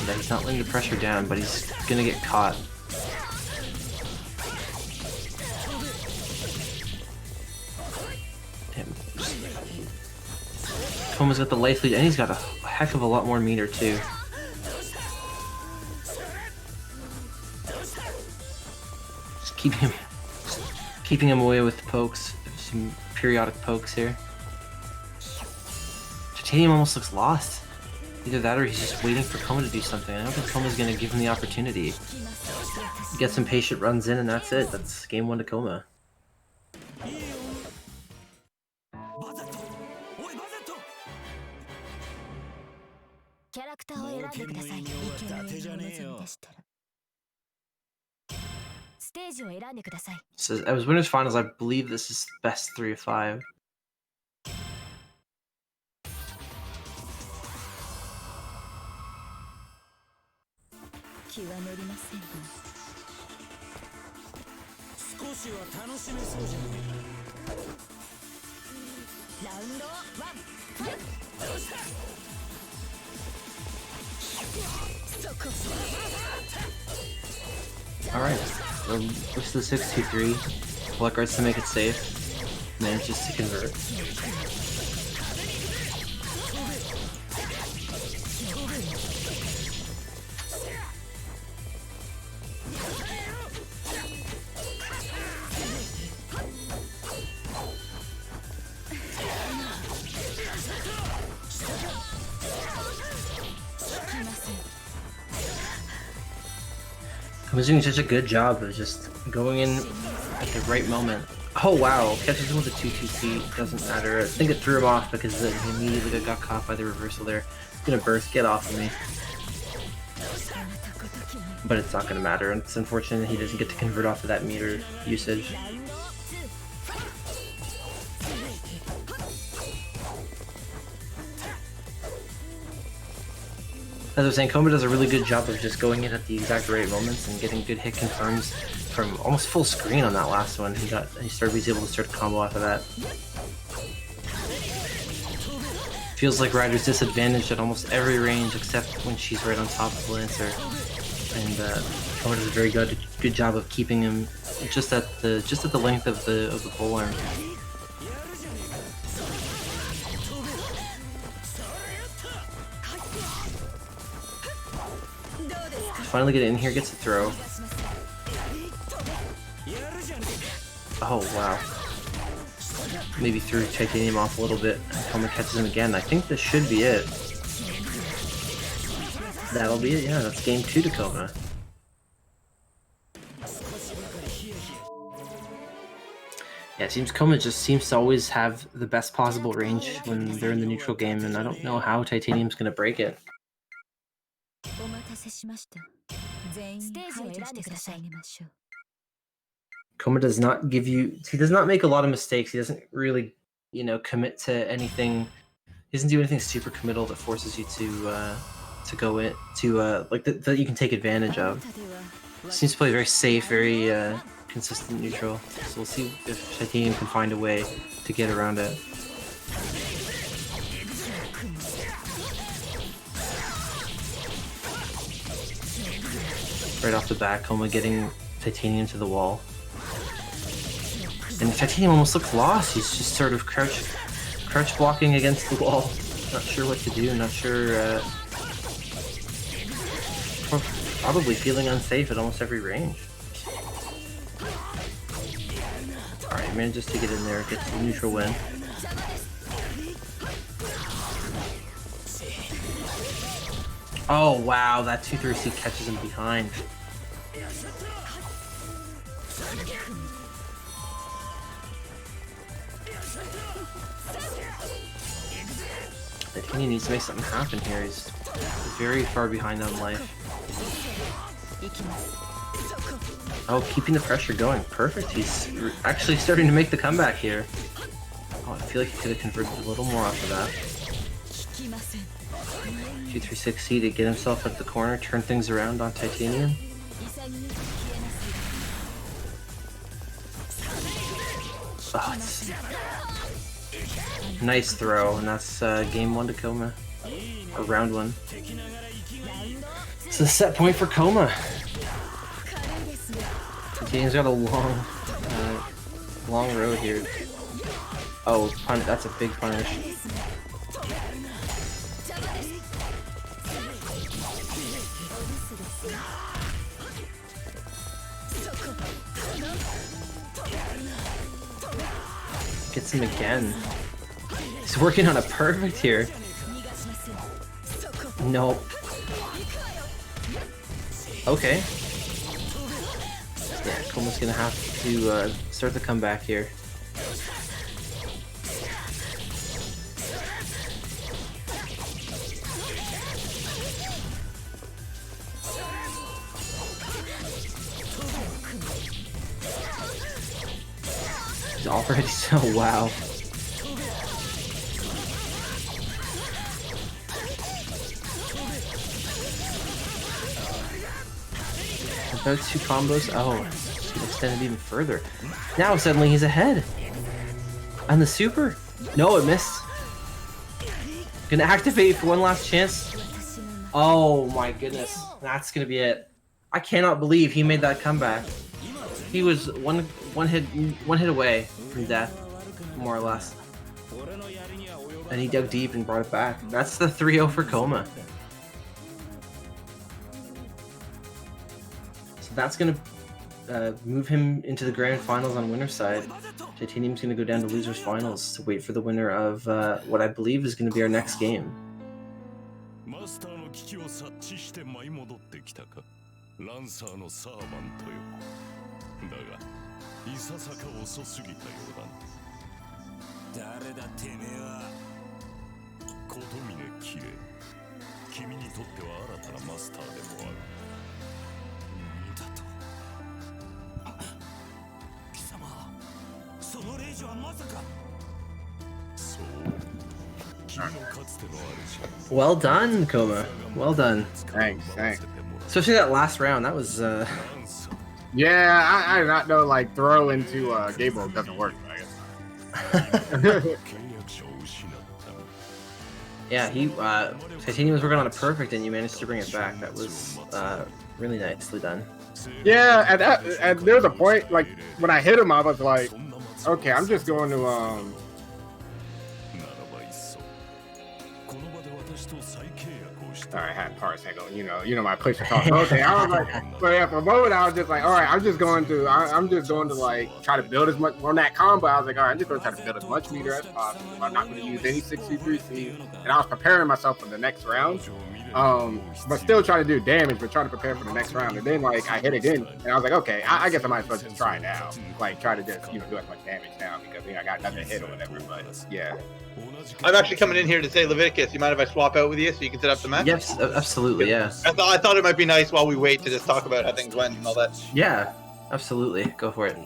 Yeah, he's not letting the pressure down, but he's gonna get caught. Koma's got the life lead, and he's got a heck of a lot more meter too. Just keeping him away with pokes, some periodic pokes here. Titanium almost looks lost. Either that or he's just waiting for Koma to do something. I don't think Koma's gonna give him the opportunity. He gets some patient runs in and that's it. That's game 1 to Koma. So as winners finals, I believe this is best 3 of 5. Alright, push the 6-2-3. Black guards to make it safe. Manages to convert. I was doing such a good job of just going in at the right moment. Oh wow, catches him with a 2-2-C, doesn't matter. I think it threw him off because he immediately got caught by the reversal there. He's gonna burst, get off of me. But it's not gonna matter, and it's unfortunate he doesn't get to convert off of that meter usage. As I was saying, Koma does a really good job of just going in at the exact right moments and getting good hit confirms from almost full screen on that last one. He was able to start a combo off of that. Feels like Ryder's disadvantaged at almost every range except when she's right on top of Lancer. And Koma does a very good job of keeping him just at the length of the pole arm. Finally get in here, gets a throw. Oh wow. Maybe threw Titanium off a little bit and Koma catches him again. I think this should be it. That'll be it, yeah, that's game 2 to Koma. Yeah, it seems Koma just seems to always have the best possible range when they're in the neutral game, and I don't know how Titanium's gonna break it. Koma does not give you. He does not make a lot of mistakes. He doesn't really, commit to anything. He doesn't do anything super committal that forces you to go in to that you can take advantage of. Seems to play very safe, very consistent neutral. So we'll see if Titanium can find a way to get around it. Right off the bat, Koma getting Titanium to the wall. And Titanium almost looks lost. He's just sort of crouch blocking against the wall. Not sure what to do, not sure... probably feeling unsafe at almost every range. Alright, manages to get in there, gets the neutral win. Oh wow, that 2-3C catches him behind. Titanium needs to make something happen here. He's very far behind on life. Oh, keeping the pressure going. Perfect. He's actually starting to make the comeback here. Oh, I feel like he could have converted a little more off of that. 2-3-6C to get himself at the corner, turn things around on Titanium. Oh, it's... Nice throw, and that's game 1 to Koma. Or round 1. It's a set point for Koma. Titanium's got a long road here. Oh, that's a big punish. Gets him again. He's working on a perfect here. Nope. Okay. Yeah, Koma's gonna have to start the comeback here. He's already so wow. About 2 combos. Oh, he extended even further. Now suddenly he's ahead. And the super. No, it missed. Gonna activate for one last chance. Oh my goodness. That's gonna be it. I cannot believe he made that comeback. He was one hit away from death, more or less. And he dug deep and brought it back. That's the 3-0 for Koma. That's going to move him into the grand finals on winner's side. Titanium's going to go down to loser's finals to wait for the winner of what I believe is going to be our next game. Well done, Koma. Well done. Thanks. Especially that last round. That was. Yeah, I did not know like throw into Gabriel doesn't work. I guess. Yeah, Titanium was working on a perfect, and you managed to bring it back. That was really nicely done. Yeah, and there was a point like when I hit him, I was like, okay, I'm just going to Alright, I had parts hang on, you know my place to talk. Okay, I was like, but yeah, for a moment I was just like, all right, I'm just going to like try to build as much on that combo. I was like, all right, I'm just going to try to build as much meter as possible. I'm not going to use any 6C3C, and I was preparing myself for the next round. But still trying to do damage, but trying to prepare for the next round. And then like I hit again, and I was like, okay, I guess I might as well just try now, like try to just do as much damage now because I got another hit or whatever. But yeah. I'm actually coming in here to say, Leviticus, you mind if I swap out with you so you can set up the match? Yes, absolutely, yeah. I thought it might be nice while we wait to just talk about how things went and all that. Yeah, Absolutely, go for it.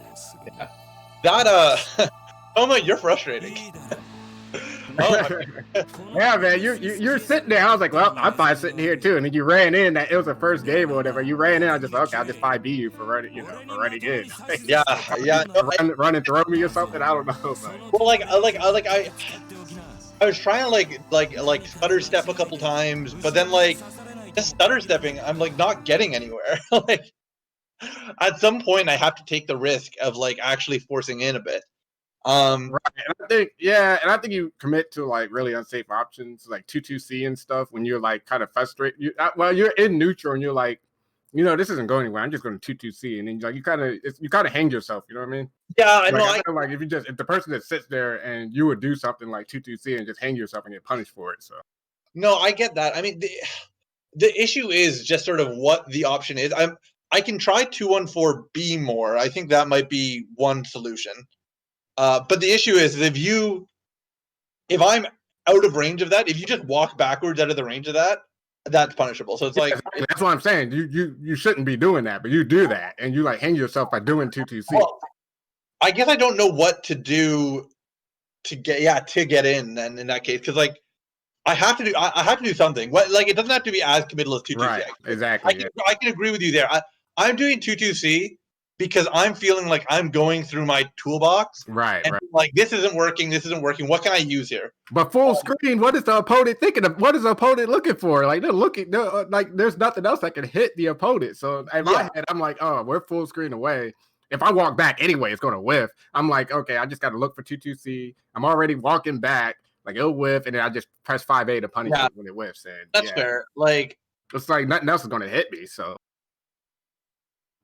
That oh my, you're frustrating. Oh my. Yeah, man, you're sitting there. I was like, well, I'm fine sitting here too. And then you ran in. That it was the first game or whatever. You ran in. I just okay, I'll just 5B you for running, for running in. Yeah. No, run and throw me or something. I don't know. But. well, I was trying to like stutter step a couple times, but then like just stutter stepping, I'm like not getting anywhere. Like at some point, I have to take the risk of like actually forcing in a bit. Right, and I think you commit to like really unsafe options like 2-2C and stuff when you're like kind of frustrated. You're in neutral and you're like, this isn't going anywhere. I'm just going to 2-2C, and then like you kind of hang yourself. You know what I mean? Yeah, I know. Like if the person that sits there and you would do something like 2-2C and just hang yourself and get punished for it. So no, I get that. I mean, the issue is just sort of what the option is. I can try 2-1-4B more. I think that might be one solution. But the issue is if I'm out of range of that, if you just walk backwards out of the range of that, that's punishable. So it's like that's what I'm saying. You shouldn't be doing that, but you do that, and you like hang yourself by doing 2-2C. Well, I guess I don't know what to do to get in. Then in that case, because like I have to do something. What like it doesn't have to be as committal as 2-2C. Right, exactly. I can agree with you there. I'm doing 2-2C. Because I'm feeling like I'm going through my toolbox, right? Like this isn't working. What can I use here? But full screen, what is the opponent thinking of? What is the opponent looking for? Like they're looking, like there's nothing else that can hit the opponent. So in my head, I'm like, oh, we're full screen away. If I walk back anyway, it's going to whiff. I'm like, okay, I just got to look for 2-2C. I'm already walking back, like it'll whiff, and then I just press 5A to punish it when it whiffs. And that's fair. Like it's like nothing else is going to hit me. So.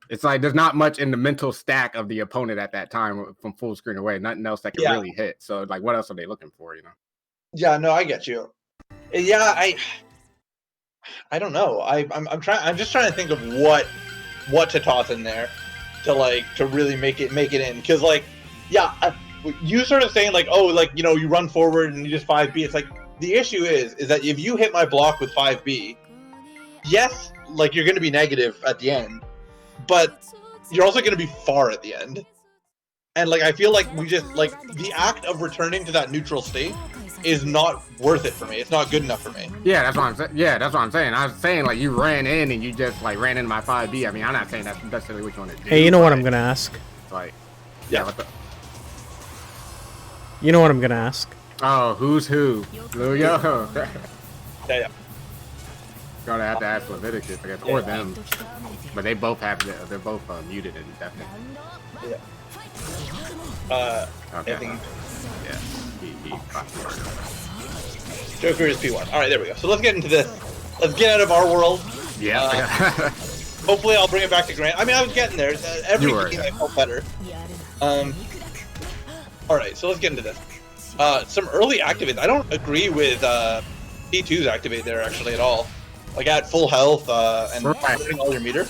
It's like there's not much in the mental stack of the opponent at that time from full screen away. Nothing else that can really hit. So like, what else are they looking for? Yeah, no, I get you. Yeah, I don't know. I'm just trying to think of what to toss in there to really make it in. Because like, you sort of saying like, oh, like you run forward and you just 5B. It's like the issue is that if you hit my block with 5B, yes, like you're going to be negative at the end. But you're also going to be far at the end. And, like, I feel like we just, like, the act of returning to that neutral state is not worth it for me. It's not good enough for me. Yeah, that's what I'm saying. I was saying, like, you ran in and you just, like, ran into my 5B. I mean, I'm not saying that's necessarily what you want to do. Hey, you know what I'm going to ask? Like, You know what I'm going to ask? Oh, who's who? Lil Yo. Yeah. Gonna have to ask Leviticus, I guess, or them. But they both have they're both muted and deafened. Yeah. Okay. I think. Yeah. Joker is P1. All right, there we go. So let's get into this. Let's get out of our world. Yeah. Hopefully, I'll bring it back to Grant. I mean, I was getting there. Every game I felt better. All right, so let's get into this. Some early activates. I don't agree with P2's activate there actually at all. Like at full health and putting all your meter.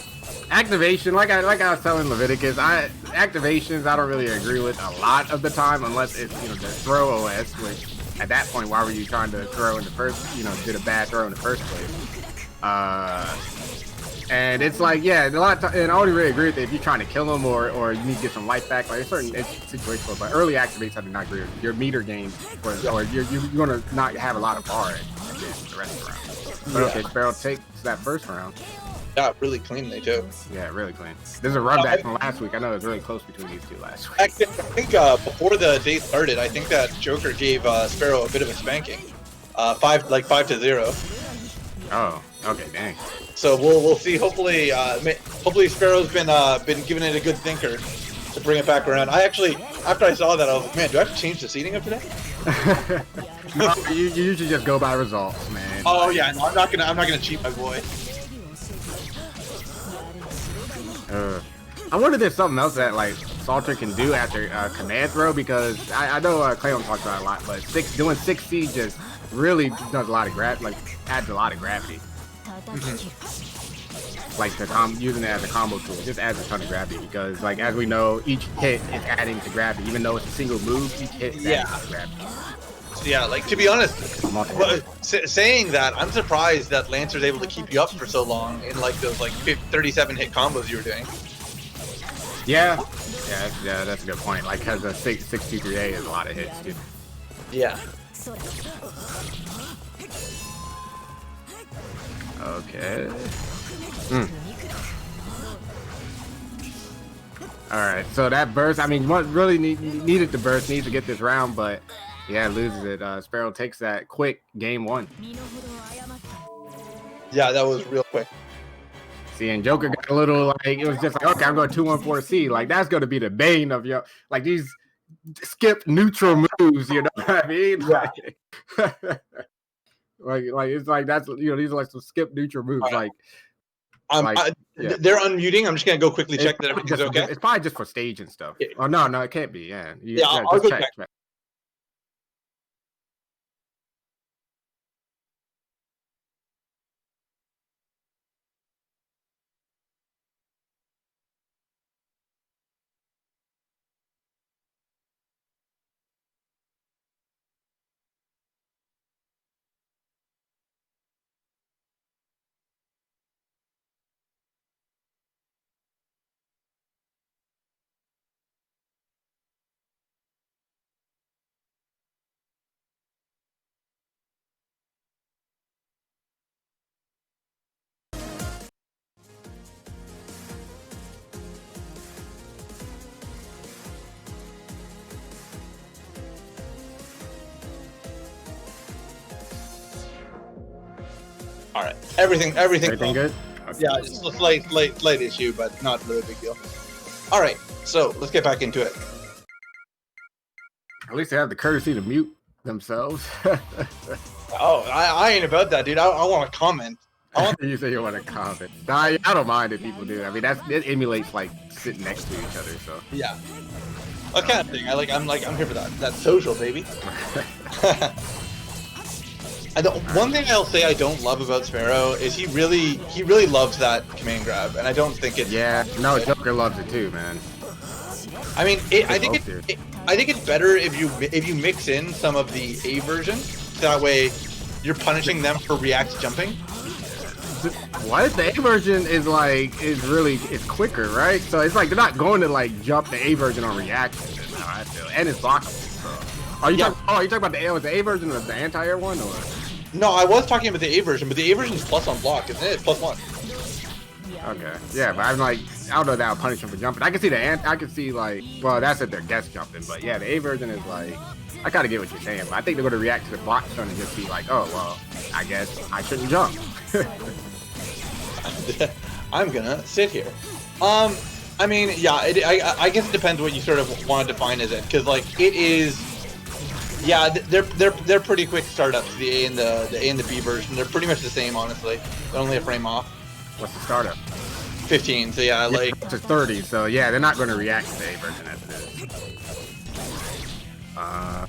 Activation, like I was telling Leviticus, activations I don't really agree with a lot of the time unless it's the throw OS, which at that point why were you trying to throw in the first did a bad throw in the first place. And it's like a lot of time, and I only really agree with it if you're trying to kill them or you need to get some life back. Like certain situations, but early activates I do not agree with. Your meter gain or you're gonna not have a lot of bar at the rest of the round. But okay, Sparrow takes that first round. Yeah, really cleanly too. Yeah, really clean. There's a run back from last week. I know it was really close between these two last week. I think before the day started, I think that Joker gave Sparrow a bit of a spanking. 5-0. Oh, okay, dang. So we'll see. Hopefully Sparrow's been giving it a good thinker to bring it back around. I actually, after I saw that, I was like, man, do I have to change the seating of today? No, you usually just go by results, man. Oh yeah, no, I'm not gonna cheat my boy. I wonder if there's something else that like Salter can do after command throw, because I know Clayton talks about it a lot, but doing 6C just really does a lot of adds a lot of gravity. Like using it as a combo tool, just adds a ton of gravity, because like as we know, each hit is adding to gravity, even though it's a single move. Each hit is adding to gravity. Yeah, like to be honest, saying that, I'm surprised that Lancer's able to keep you up for so long in like those 37 hit combos you were doing. Yeah, that's a good point. Like, because a 623A is a lot of hits, too. Yeah. Okay. All right, so that burst. I mean, what really needed the burst, needs to get this round, but yeah, loses it. Sparrow takes that quick game 1. Yeah, that was real quick. See, and Joker got a little like, it was just like, okay, I'm going 2-1-4C. Like, that's going to be the bane of your, like, these skip neutral moves, you know what I mean? Yeah. Like it's like, that's, you know, these are like some skip neutral moves. Like, yeah. They're unmuting. I'm just gonna go quickly check that everything's okay. It's probably just for stage and stuff. Yeah. Oh, no, it can't be. Yeah. I'll go check. All right, everything good. Okay. Yeah, it's a slight issue, but not really a big deal. All right, so let's get back into it. At least they have the courtesy to mute themselves. Oh, I ain't about that, dude. I want to comment. You say you want to comment. I don't mind if people do. I mean, it emulates like sitting next to each other. So yeah, that kind of thing. I'm here for that. That's social, baby. One thing I'll say I don't love about Sparrow is he really loves that command grab, and I don't think it's Joker loves it too, man. I mean, I think it's better if you mix in some of the A version, so that way you're punishing them for react jumping. What? The A version is quicker, right? So it's like they're not going to like jump the A version on reaction. I feel, and it's blockable. So. Are you talking about the A version or the anti-air one, or? No, I was talking about the A version, but the A version is plus on block, isn't it? It's +1. Okay. Yeah, but I'm like, I don't know that I'll punish them for jumping. I can see like, well, that's if they're guest jumping, but yeah, the A version is like, I kind of get what you're saying, but I think they're going to react to the block stun and just be like, oh, well, I guess I shouldn't jump. I'm gonna sit here. I mean, yeah, I guess it depends what you sort of want to define as it, because like it is. Yeah, they're pretty quick startups. The A and the B version, they're pretty much the same, honestly. They're only a frame off. What's the startup? 15. So yeah, like to 30. So yeah, they're not going to react to the A version as it is. All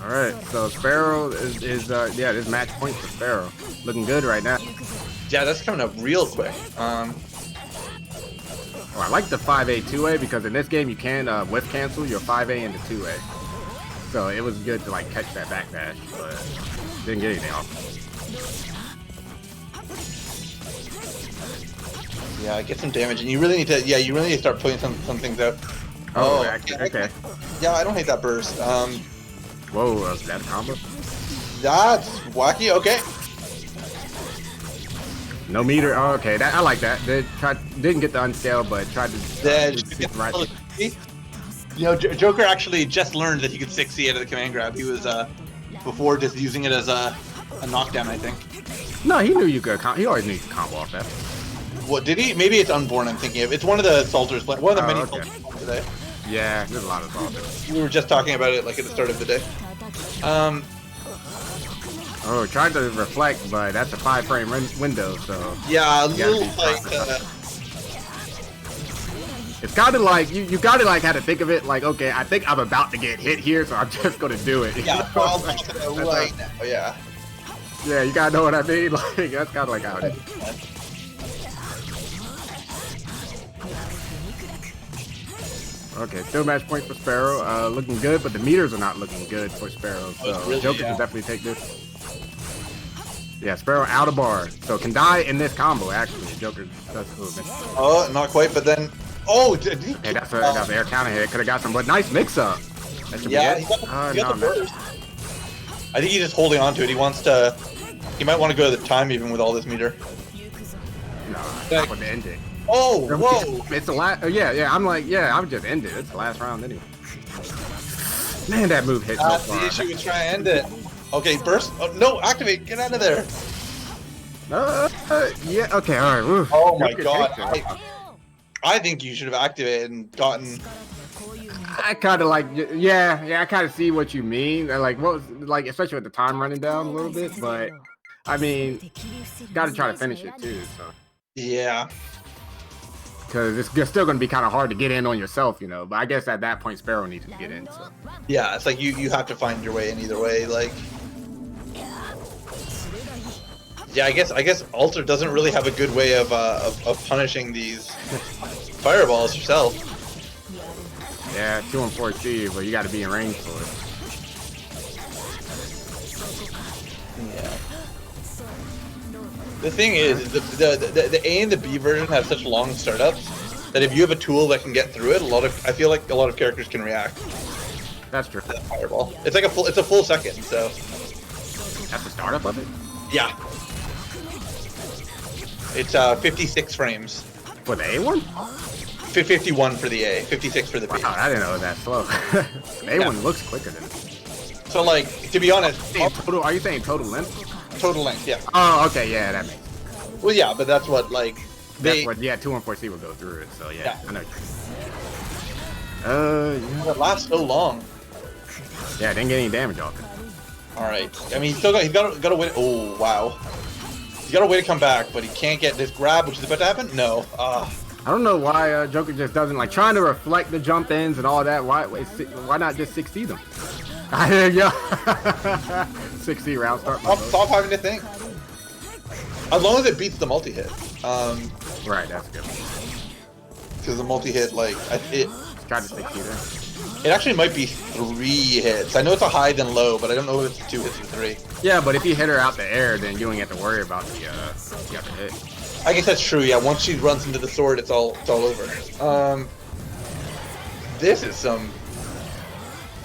right. So Sparrow is this match point for Sparrow, looking good right now. Yeah, that's coming up real quick. Well, I like the 5A 2A because in this game you can whiff cancel your 5A into 2A. So it was good to like catch that backdash, but didn't get anything off. Yeah, get some damage, and you really need to start putting some things out. Okay. Yeah, I don't hate that burst. Whoa, is that a combo? That's wacky. Okay. No meter. Oh, okay, I like that. They didn't get the unscale, but tried to get right. You know, Joker actually just learned that he could 6C out of the command grab. He was before just using it as a knockdown, I think. No, he knew you could. He always knew you could combo off that. What did he? Maybe it's Unborn. I'm thinking of. It's one of the Salters. One of the many Salters today. Yeah, there's a lot of Salters. We were just talking about it like at the start of the day. Oh, tried to reflect, but that's a 5-frame window, so yeah, a little like. It's kind of like you gotta like how to think of it. Like, okay, I think I'm about to get hit here, so I'm just gonna do it. Yeah, right now. Yeah. Yeah, you gotta know what I mean. Like that's kind of like how it is. Okay, still match point for Sparrow. Looking good, but the meters are not looking good for Sparrow. So really, Joker can definitely take this. Yeah, Sparrow out of bar. So can die in this combo, actually. Joker does movement. Oh, not quite, but then Oh, did he? Hey, that's an air counter hit. Could have got some, but nice mix up. That should Yeah, be he it. got the burst. I think he's just holding on to it. He wants to. He might want to go to the time even with all this meter. No, I would end it. Oh, whoa! It's the last. Yeah. I'm like, yeah, I would just end it. It's the last round anyway. Man, that move hit so That's far. the issue with trying to end it. Okay, burst. Oh, no, activate. Get out of there. Yeah. Okay. All right. Woo. Oh my Good god. hit, I think you should have activated and gotten. I kind of like, yeah. I kind of see what you mean. Like, what was like, especially with the time running down a little bit. But I mean, got to try to finish it too. So. Yeah. Because it's still going to be kind of hard to get in on yourself, you know. But I guess at that point, Sparrow needs to get in. So. Yeah, it's like you have to find your way in either way. Like. Yeah, I guess Alter doesn't really have a good way of punishing these fireballs herself. Yeah, 2 and 4 C, but you got to be in range for it. Yeah. The thing is, the A and the B version have such long startups that if you have a tool that can get through it, I feel like a lot of characters can react. That's true. To that fireball. It's like a full second. So. That's the startup of it. Yeah. It's 56 frames. For the A one? 51 for the A, 56 for the B. Wow, I didn't know it was that slow. The A one looks quicker than it. So like, to be honest, Are you saying total length? total length, yeah. Oh, okay, yeah, that makes sense. Well, yeah, but that's what like That's what, yeah, 2 and 4 C will go through it. So yeah, I know. It lasts so long. Yeah, didn't get any damage off it. All right. I mean, he's got a way. Oh wow. He's got a way to come back, but he can't get this grab, which is about to happen. No. I don't know why Joker just doesn't like trying to reflect the jump ins and all that. Why not just 6C them? There you go. 6C round start. Stop having to think. As long as it beats the multi-hit. Right, that's good. Because the multi-hit, like, it Try to 6C there. It actually might be 3 hits. I know it's a high then low, but I don't know if it's 2 hits or 3. Yeah, but if you hit her out the air, then you don't have to worry about the hit. I guess that's true. Yeah, once she runs into the sword, it's all over. This is some.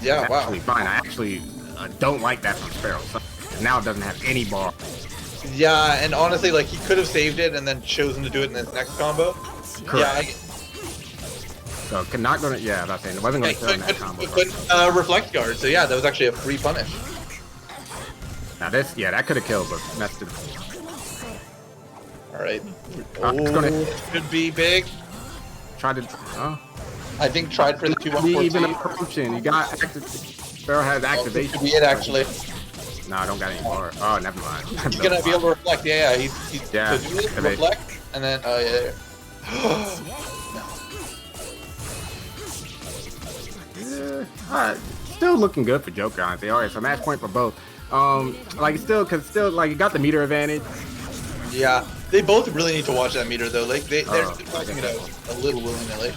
Yeah, That's wow. actually fine. I actually don't like that from Sparrow. So now it doesn't have any bar. Yeah, and honestly, like he could have saved it and then chosen to do it in his next combo. Correct. So not gonna. Yeah, that's saying it wasn't gonna kill in that combo. But reflect guard. So yeah, that was actually a free punish. Now this, yeah, that could have killed, but messed it. All right. It's gonna It could be big. try to. I think tried for the 2-1-4. Be even approaching. You got Sparrow has activation. Could be it actually. No, I don't got any bar. Oh, never mind. He's gonna be able to reflect. Yeah, he's Yeah, so do it, reflect, and then Yeah, alright. Still looking good for Joker, honestly. Alright, so match point for both. Like it's still, cause still like you got the meter advantage. Yeah, they both really need to watch that meter though. Like they're Oh, talking it out a little willy-nilly.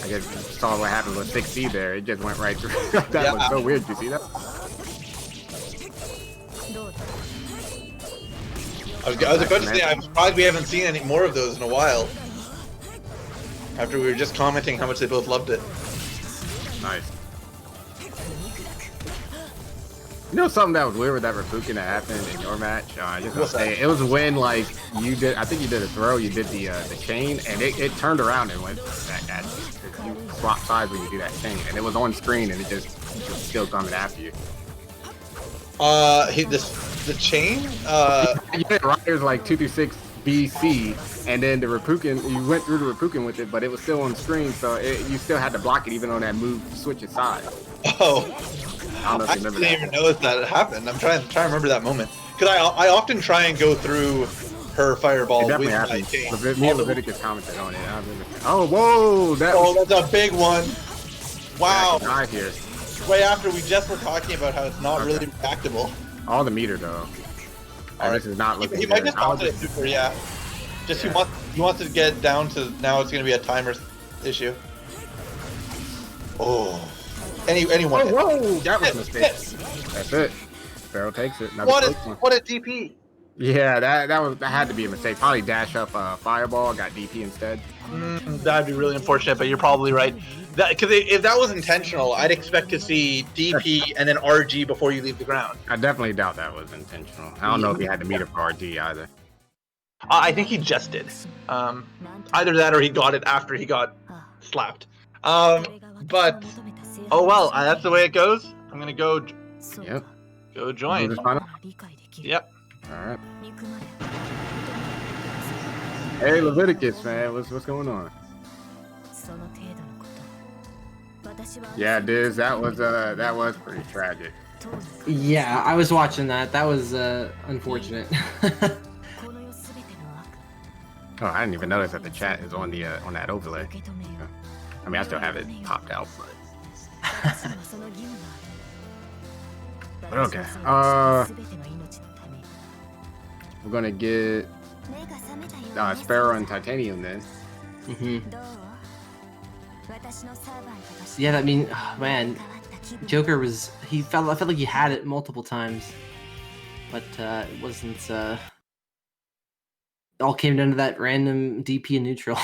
I guess you saw what happened with 6C there. It just went right through. That was so weird. You see that? I was about to say, I'm surprised we haven't seen any more of those in a while. After we were just commenting how much they both loved it. Nice. You know something that was weird with that Rafukin that happened in your match? I just want to say it was when like you did. I think you did a throw. You did the chain, and it turned around and went at you swap sides when you do that chain, and it was on screen, and it just still coming after you. The chain. You did right. It was like 2 through 6 BC, and then the Rafukin. You went through the Rafukin with it, but it was still on screen, so you still had to block it even on that move switch its side. Oh. I don't know if you remember that. I didn't even notice that it happened. I'm trying to remember that moment because I often try and go through her fireball with my chain. Me and Leviticus commented on it. I remember. Oh, whoa! That's a big one. Wow. Right here. Right after we just were talking about how it's not really reactable. All the meter though. All right. This is not looking He good. might just bounce it super, yeah. Just he wants to get down to now. It's going to be a timer issue. Oh. Anyone. Whoa! That was a mistake. That's it. Sparrow takes it. What a DP. Yeah, that had to be a mistake. Probably dash up Fireball, got DP instead. That'd be really unfortunate, but you're probably right. Because if that was intentional, I'd expect to see DP and then RG before you leave the ground. I definitely doubt that was intentional. I don't know if he had to meter for RG either. I think he just did. Either that or he got it after he got slapped. But oh well, that's the way it goes. I'm gonna go. Yep. Go join. Yep. All right. Hey Leviticus, man, what's going on? Yeah, Diz, that was pretty tragic. Yeah, I was watching that. That was unfortunate. Oh, I didn't even notice that the chat is on the on that overlay. I mean, I still have it popped out, but okay. We're gonna get Sparrow and Titanium then. Yeah, I mean, man, Joker was I felt like he had it multiple times, but it wasn't. It all came down to that random DP in neutral.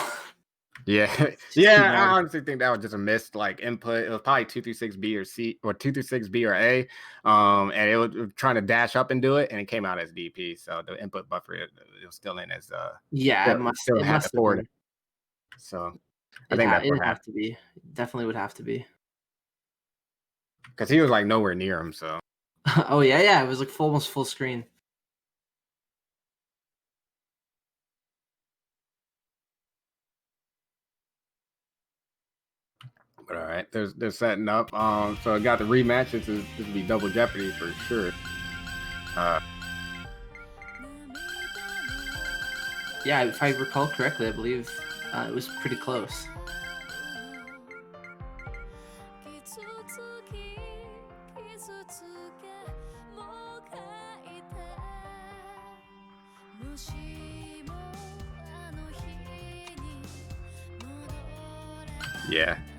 Yeah, yeah. I honestly think that was just a missed like input. It was probably 236B or C or 236B or A, and it was trying to dash up and do it, and it came out as DP. So the input buffer it was still in as yeah, still it had must the forward. So I think that's it what would have happened. to be. Definitely would have to be. Because he was like nowhere near him. So Oh yeah, it was like almost full screen. but all right, they're setting up. So I got the rematch. This will be double jeopardy for sure. Yeah, if I recall correctly, I believe it was pretty close.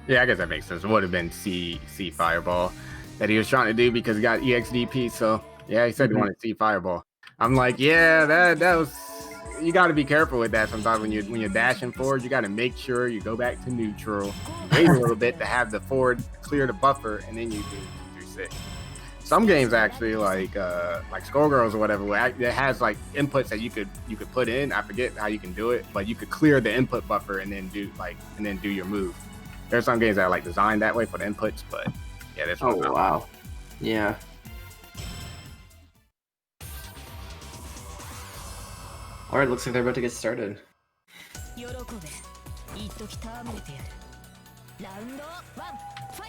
Yeah, I guess that makes sense. It would have been C Fireball that he was trying to do because he got EXDP. So yeah, he said he wanted C Fireball. I'm like, yeah, that was. You got to be careful with that sometimes when you're dashing forward. You got to make sure you go back to neutral, wait a little bit to have the forward clear the buffer, and then you do 236. Some games actually, like Skullgirls or whatever, it has like inputs that you could put in. I forget how you can do it, but you could clear the input buffer and then do your move. There's some games that are like designed that way for the inputs, but yeah, this one's not. Wow. Yeah. All right, looks like they're about to get started.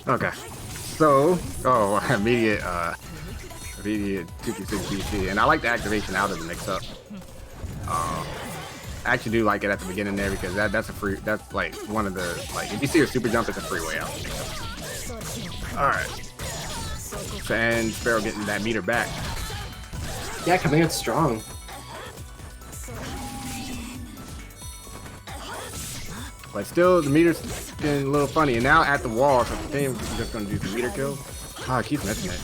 Okay. So, immediate 226 BC, and I like the activation out of the mix-up. I actually do like it at the beginning there because that's like one of the if you see a super jump, it's a free way out. All right. So, and Sparrow getting that meter back. Yeah, coming out strong. But still, the meter's getting a little funny. And now at the wall, so the team is just going to do some meter kills. Oh, I keep missing it.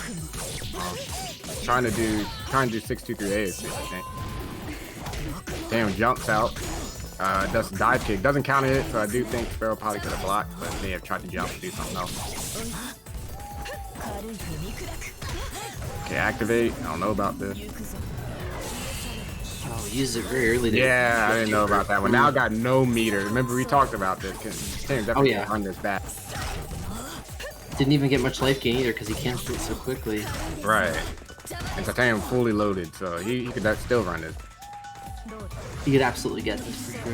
Trying to do 623A, I think. Damn, jumps out. Does dive kick. Doesn't count it, so I do think Sparrow probably could have blocked, but may have tried to jump and do something else. Okay, activate. I don't know about this. Oh, use it very early. Yeah, I didn't know about that one. Now I got no meter. Remember we talked about this. Can definitely run this back. Didn't even get much life gain either because he canceled it so quickly. Right. And Titanium fully loaded, so he could still run this. He could absolutely get this for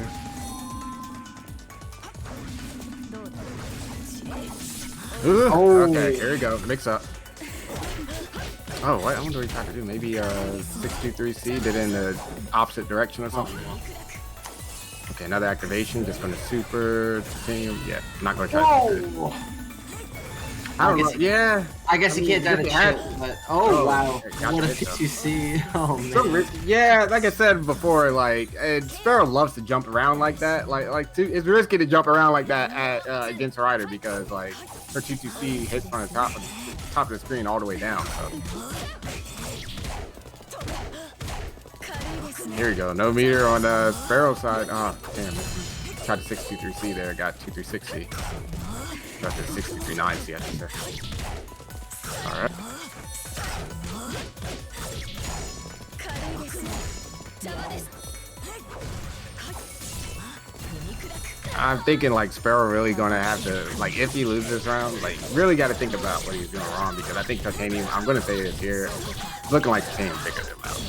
sure. Okay, here we go. Mix up. Oh, what? I wonder what he tried to do. Maybe 623C did in the opposite direction or something. Okay, another activation. Just gonna super titanium. Yeah, I'm not gonna try to do this. I don't know. Yeah. I guess he can't die to shit, but wow. What a 2C. Oh man. Yeah, like I said before, Sparrow loves to jump around like that. It's risky to jump around like that against Ryder because her 2C hits from the top of the screen all the way down. So. Here we go. No meter on the Sparrow side. Oh, damn. Tried to 623C there. Got 236C. Got the 639C, I think there. All right. I'm thinking like Sparrow really gonna have to, like, if he loses this round, like really got to think about what he's doing wrong, because I think Titanium, I'm gonna say this here, it's looking like Titanium figured him out.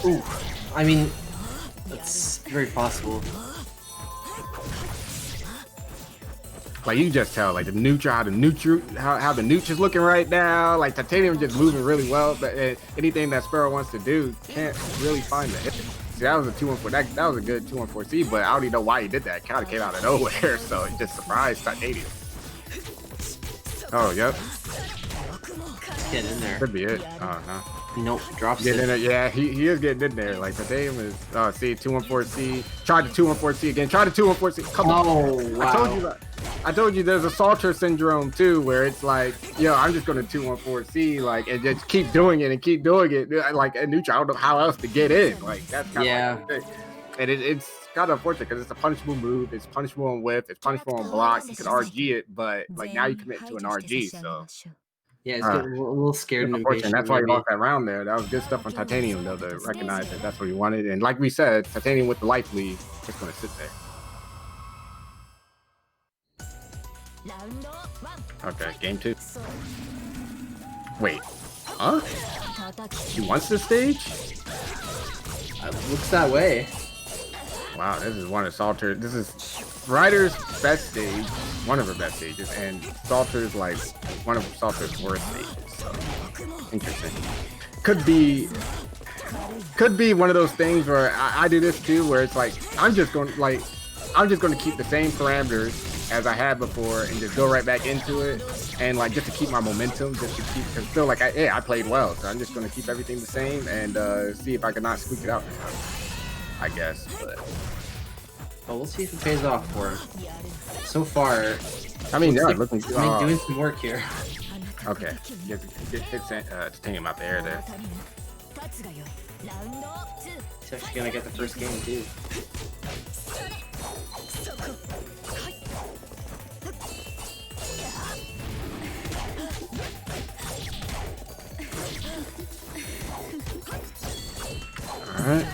Ooh, I mean, that's very possible. Like you just tell, like the neutral, how the neutral is looking right now. Like Titanium just moving really well, but anything that Sparrow wants to do can't really find the hit. See, that was a 214. That was a good 214C, but I don't even know why he did that. It kind of came out of nowhere, so it just surprised Titanium. Oh, yep. Get in there. Could be it. Oh no. Nope, drops Getting it. in there. Yeah, he is getting in there. Like Titanium is. Oh, see, 214C. Tried the 214C again. Tried the 214C. Come on. Oh wow. I told you there's a Salter syndrome too, where it's like, yo, I'm just going to 214C, like, and just keep doing it and keep doing it. Like, a neutral, I don't know how else to get in. Like, that's kind of like, and it's kind of unfortunate because it's a punishable move. It's punishable on whip. It's punishable on block. You can RG it, but like now you commit to an RG. So Yeah, it's getting a little scared and impatient. That's why he lost that round there. That was good stuff on Titanium though, to recognize that that's what he wanted. And like we said, Titanium with the life lead, just going to sit there. Okay, game 2. Wait, huh? She wants this stage? Looks that way. Wow, this is one of Salter. This is Ryder's best stage, one of her best stages, and Salter's like one of Salter's worst stages. So interesting. Could be one of those things where I do this too, where it's like I'm just going to keep the same parameters as I had before and just go right back into it, and like just to keep my momentum, just to keep, because still like I played well, so I'm just going to keep everything the same and see if I can not squeak it out, I guess. But well, we'll see if it pays off for him. So far, I mean, yeah, like looking doing some work here. Okay, get Titanium out the air there. He's actually gonna get the first game too. All right.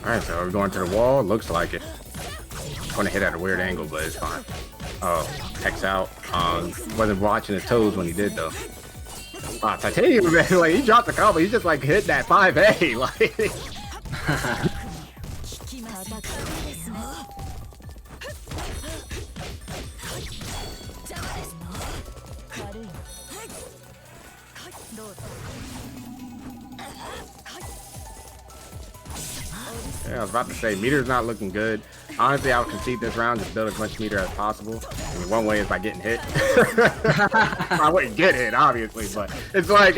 All right, so we're going to the wall. Looks like it. Going to hit at a weird angle, but it's fine. Oh, X out. Wasn't watching his toes when he did though. Titanium, man, like he dropped the combo. He just like hit that 5A. Like. Yeah, I was about to say, meter's not looking good. Honestly, I would concede this round, just build as much meter as possible. I mean, one way is by getting hit. I wouldn't get hit, obviously, but it's like,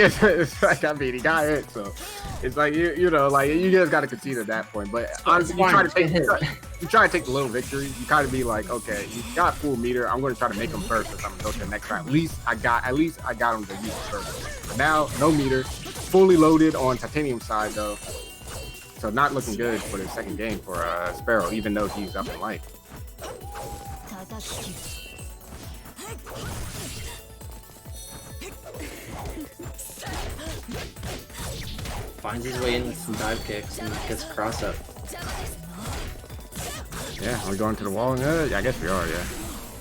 I mean, he got hit, so it's like, you know, like, you just got to concede at that point. But honestly, you try to take the little victories. You kind of be like, okay, you got full meter. I'm going to try to make him first, if I'm going to go to the next round. At least I got him to use it first. But now, no meter, fully loaded on Titanium side, though. So not looking good for the second game for Sparrow, even though he's up in life. Finds his way in with some dive kicks and gets a cross up. Yeah, are we going to the wall? Yeah, I guess we are, yeah.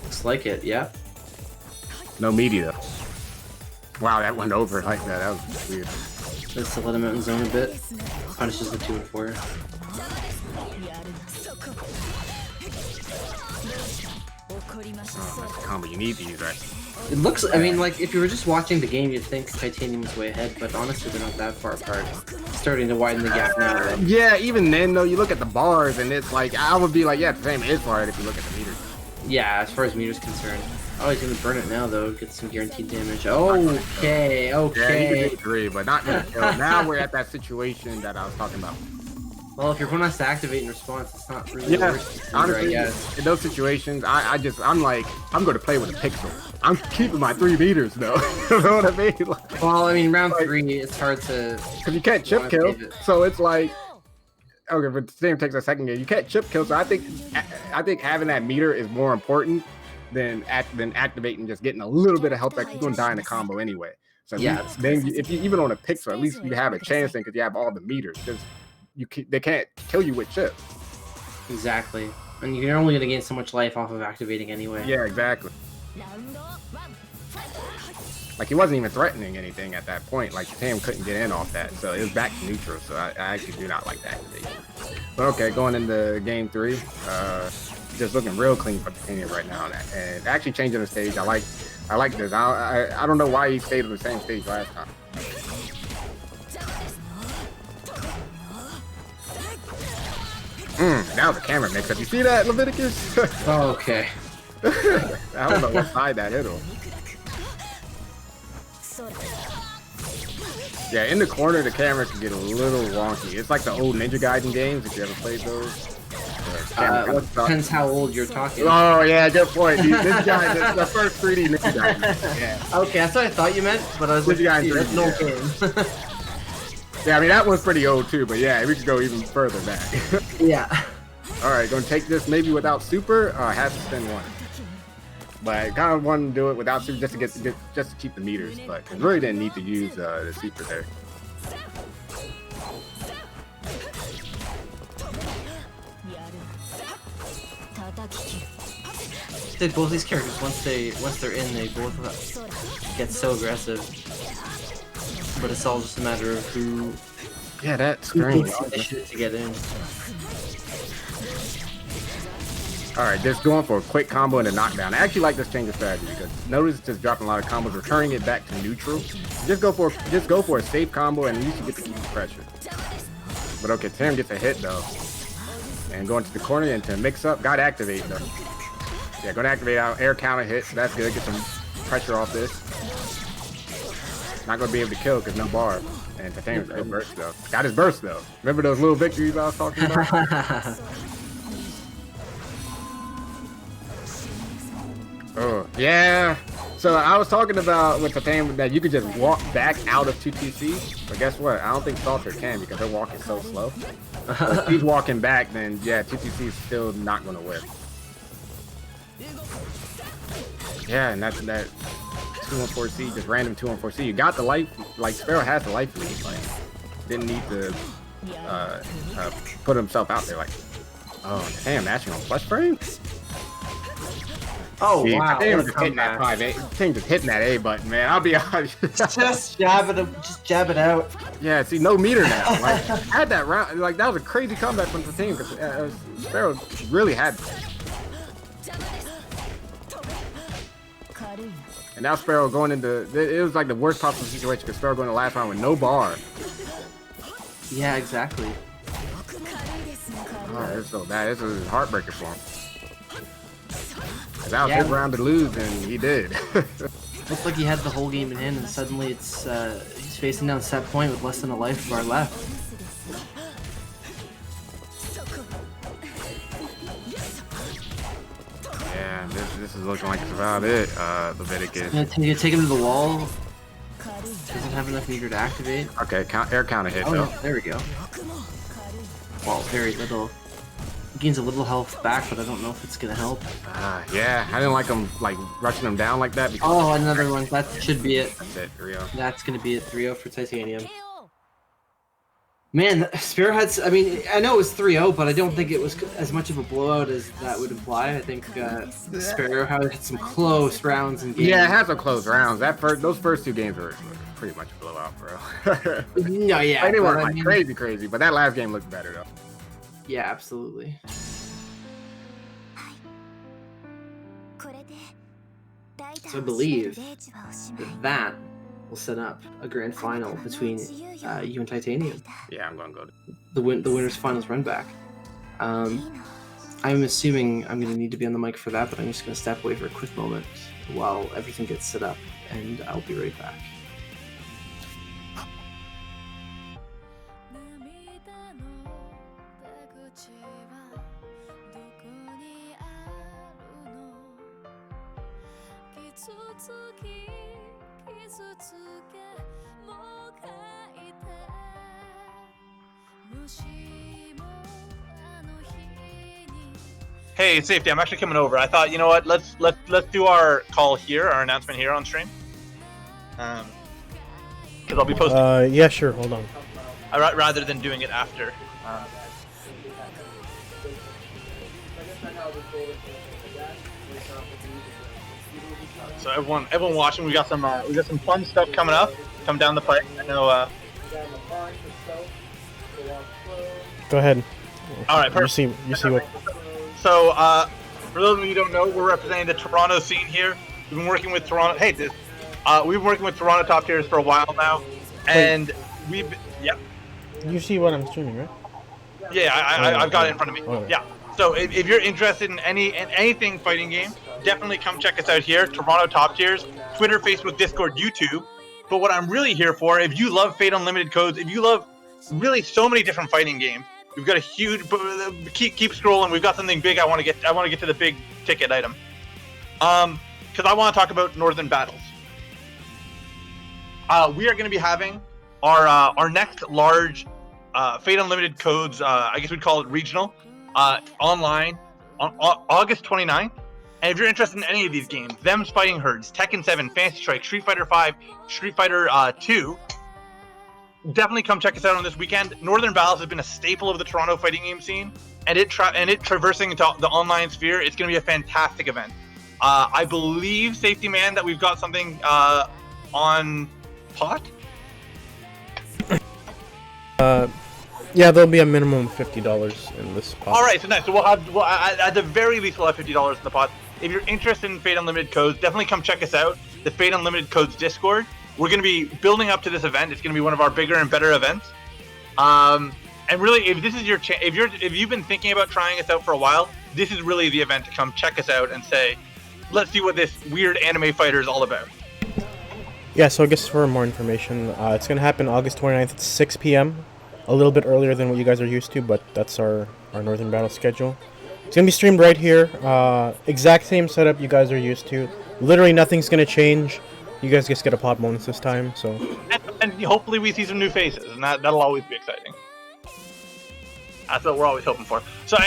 Looks like it, yeah. No media. Wow, that went over like that. That was weird. Just to let him out in zone a bit. Punishes the 2 and 4. Oh, that's a combo. You need these, right? It looks, I mean, like, if you were just watching the game, you'd think Titanium was way ahead, but honestly, they're not that far apart. Starting to widen the gap now, though. Yeah, even then, though, you look at the bars, and it's like, I would be like, yeah, the same is far if you look at the meter. Yeah, as far as meter's concerned. Oh, he's gonna burn it now, though. Get some guaranteed damage. Okay. Yeah, he could get 3, but not gonna kill. Now we're at that situation that I was talking about. Well, if your opponent has to activate in response, it's not really worth it, honestly, I guess. in those situations, I'm like, I'm going to play with a pixel. I'm keeping my 3 meters though. You know what I mean? Like, Well, I mean, round 3, it's hard to. because you can't chip kill, so it's like, okay, but the same takes a second game. You can't chip kill, so I think having that meter is more important than activating, just getting a little bit of health back. You're going to die in the combo anyway. So Yeah. if you even on a pixel, at least you have a chance then because you have all the meters. Because they can't kill you with chips. Exactly, and you're only going to gain so much life off of activating anyway. Yeah, exactly. Like he wasn't even threatening anything at that point. Like Tam couldn't get in off that, so it was back to neutral. So I actually do not like the activation. But okay, going into game 3, just looking real clean for Titanium right now, and actually changing the stage. I like this. I don't know why he stayed on the same stage last time. That was a camera mix-up. You see that, Leviticus? Oh, okay. I don't know what side that hit him. Yeah, in the corner, the camera can get a little wonky. It's like the old Ninja Gaiden games, if you ever played those. Well, depends how old you're talking. Oh, yeah, good point. This guy, the first 3D Ninja Gaiden. Yeah. Okay, that's what I thought you meant, but I was like, Ninja Gaiden that's no 3D, game. Yeah, I mean, that one's pretty old too, but yeah, we could go even further back. Yeah. All right, gonna take this maybe without super. Has to spend 1. But I kind of wanted to do it without super just to keep the meters, but I really didn't need to use the super there. Both these characters, once they're in, they both get so aggressive. But it's all just a matter of who. Yeah, that's Who strange. takes the initiative to get in. All right, just going for a quick combo and a knockdown. I actually like this change of strategy because notice just dropping a lot of combos, returning it back to neutral. Just go for a safe combo and at least you get to keep the pressure. But okay, Tim gets a hit though, and going to the corner into mix up. Got to activate though. Yeah, going to activate out air counter hit. So that's good. Get some pressure off this. Not going to be able to kill because no bar. And Titanium's got burst though. Got his burst though. Remember those little victories I was talking about? Oh, yeah. So I was talking about with Titanium that you could just walk back out of 2TC. But guess what? I don't think Salter can because they're walking so slow. So if he's walking back, then yeah, 2TC is still not going to win. Yeah, and that's that 2-on-4C, just random 2-on-4C. You got the life, like Sparrow has the life lead, like didn't need to put himself out there like, oh damn, matching on flesh frame. Oh wow! Damn, just hitting that 5A. Thing just hitting that A button, man. I'll be honest. Just jab it out. Yeah, see, no meter now. Like had that round, like that was a crazy comeback from the team because Sparrow really had. And now Sparrow going into, it was like the worst possible situation because Sparrow going to last round with no bar. Yeah, exactly. Oh, it's so bad. This is a heartbreaker for him. That was his round to lose, and he did. Looks like he had the whole game in hand, and suddenly it's he's facing down set point with less than a life bar left. Yeah, this is looking like it's about it. Leviticus. You take him to the wall. Doesn't have enough meter to activate. Okay, air counter hit Oh, though. no, there we go. Well, very little. Gains a little health back, but I don't know if it's gonna help. Yeah, I didn't like him like rushing him down like that. Because oh, another one. That should be it. That's it, 3-0. That's gonna be it. 3-0 for Titanium. Man, Sparrow had. I mean, I know it was 3-0, but I don't think it was as much of a blowout as that would imply. I think Sparrow had some close rounds and games. Yeah, it had some close rounds. Those first 2 games were pretty much a blowout, bro. No, yeah. Like, they weren't like crazy, but that last game looked better though. Yeah, absolutely. So I believe that will set up a grand final between you and Titanium. Yeah, I'm gonna go to The winner's finals run back. I'm assuming I'm gonna need to be on the mic for that, but I'm just gonna step away for a quick moment while everything gets set up, and I'll be right back. Hey, safety! I'm actually coming over. I thought, you know what? Let's do our call here, our announcement here on stream. Because I'll be posting. Yeah, sure. Hold on. Rather than doing it after. So everyone watching, we got some fun stuff coming up. Come down the pipe. I know. Go ahead. All right, perfect. You see what? So, for those of you who don't know, we're representing the Toronto scene here. We've been working with Toronto. Hey, we've been working with Toronto top tiers for a while now, and You see what I'm streaming, right? Yeah, I've got it in front of me. Okay. Yeah. So if you're interested in anything fighting game, definitely come check us out here. Toronto top tiers, Twitter, Facebook, Discord, YouTube. But what I'm really here for, if you love Fate Unlimited codes, if you love really so many different fighting games, we've got a huge. Keep scrolling. We've got something big. I want to get to the big ticket item. Because I want to talk about Northern Battles. We are going to be having our next large Fate Unlimited codes. I guess we'd call it regional. Online on August 29th. And if you're interested in any of these games, Them's Fighting Herds, Tekken 7, Fantasy Strike, Street Fighter 5, Street Fighter 2, definitely come check us out on this weekend. Northern Battles has been a staple of the Toronto fighting game scene, and it traversing into the online sphere. It's going to be a fantastic event. I believe, Safety Man, that we've got something on pot. Yeah, there'll be a minimum of $50 in this pot. All right, so nice. So we'll have, at the very least, we'll have $50 in the pot. If you're interested in Fate Unlimited codes, definitely come check us out. The Fate Unlimited codes Discord. We're going to be building up to this event. It's going to be one of our bigger and better events. And really, if this is your if you've been thinking about trying us out for a while, this is really the event to come check us out and say, let's see what this weird anime fighter is all about. Yeah, so I guess for more information, it's going to happen August 29th at 6 p.m. A little bit earlier than what you guys are used to, but that's our Northern Battle schedule. It's going to be streamed right here. Exact same setup you guys are used to. Literally nothing's going to change. You guys just get a pot bonus this time, so... And hopefully we see some new faces, and that'll always be exciting. That's what we're always hoping for. So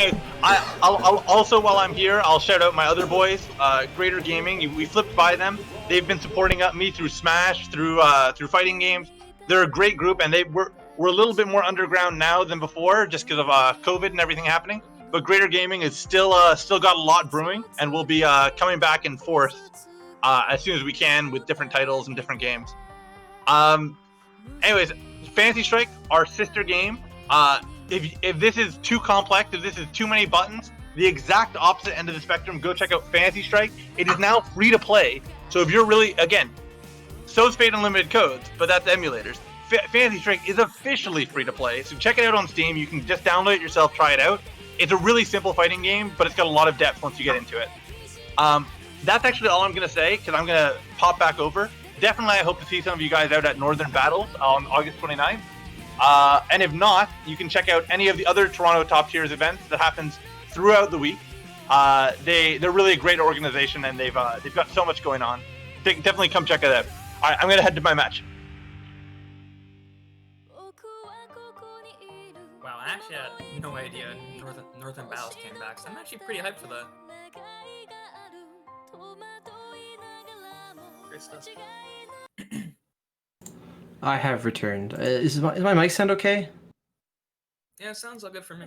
I'll also, while I'm here, I'll shout out my other boys, Greater Gaming. We flipped by them. They've been supporting me through Smash, through fighting games. They're a great group, and we're a little bit more underground now than before, just because of COVID and everything happening. But Greater Gaming is still got a lot brewing, and we'll be coming back and forth as soon as we can with different titles and different games. Anyways, Fantasy Strike, our sister game. If this is too complex, if this is too many buttons, the exact opposite end of the spectrum, go check out Fantasy Strike. It is now free to play. So if you're really, again, so is Fate Unlimited codes, but that's emulators. Fantasy Strike is officially free to play, so check it out on Steam. You can just download it yourself, try it out. It's a really simple fighting game, but it's got a lot of depth once you get into it. That's actually all I'm going to say, because I'm going to pop back over. Definitely, I hope to see some of you guys out at Northern Battles on August 29th. And if not, you can check out any of the other Toronto Top Tiers events that happens throughout the week. They're really a great organization, and they've got so much going on. Definitely come check it out. All right, I'm going to head to my match. Wow, I actually had no idea Northern Battles came back, so I'm actually pretty hyped for that. Great stuff. I have returned. Is my mic sound okay? Yeah, it sounds all good for me.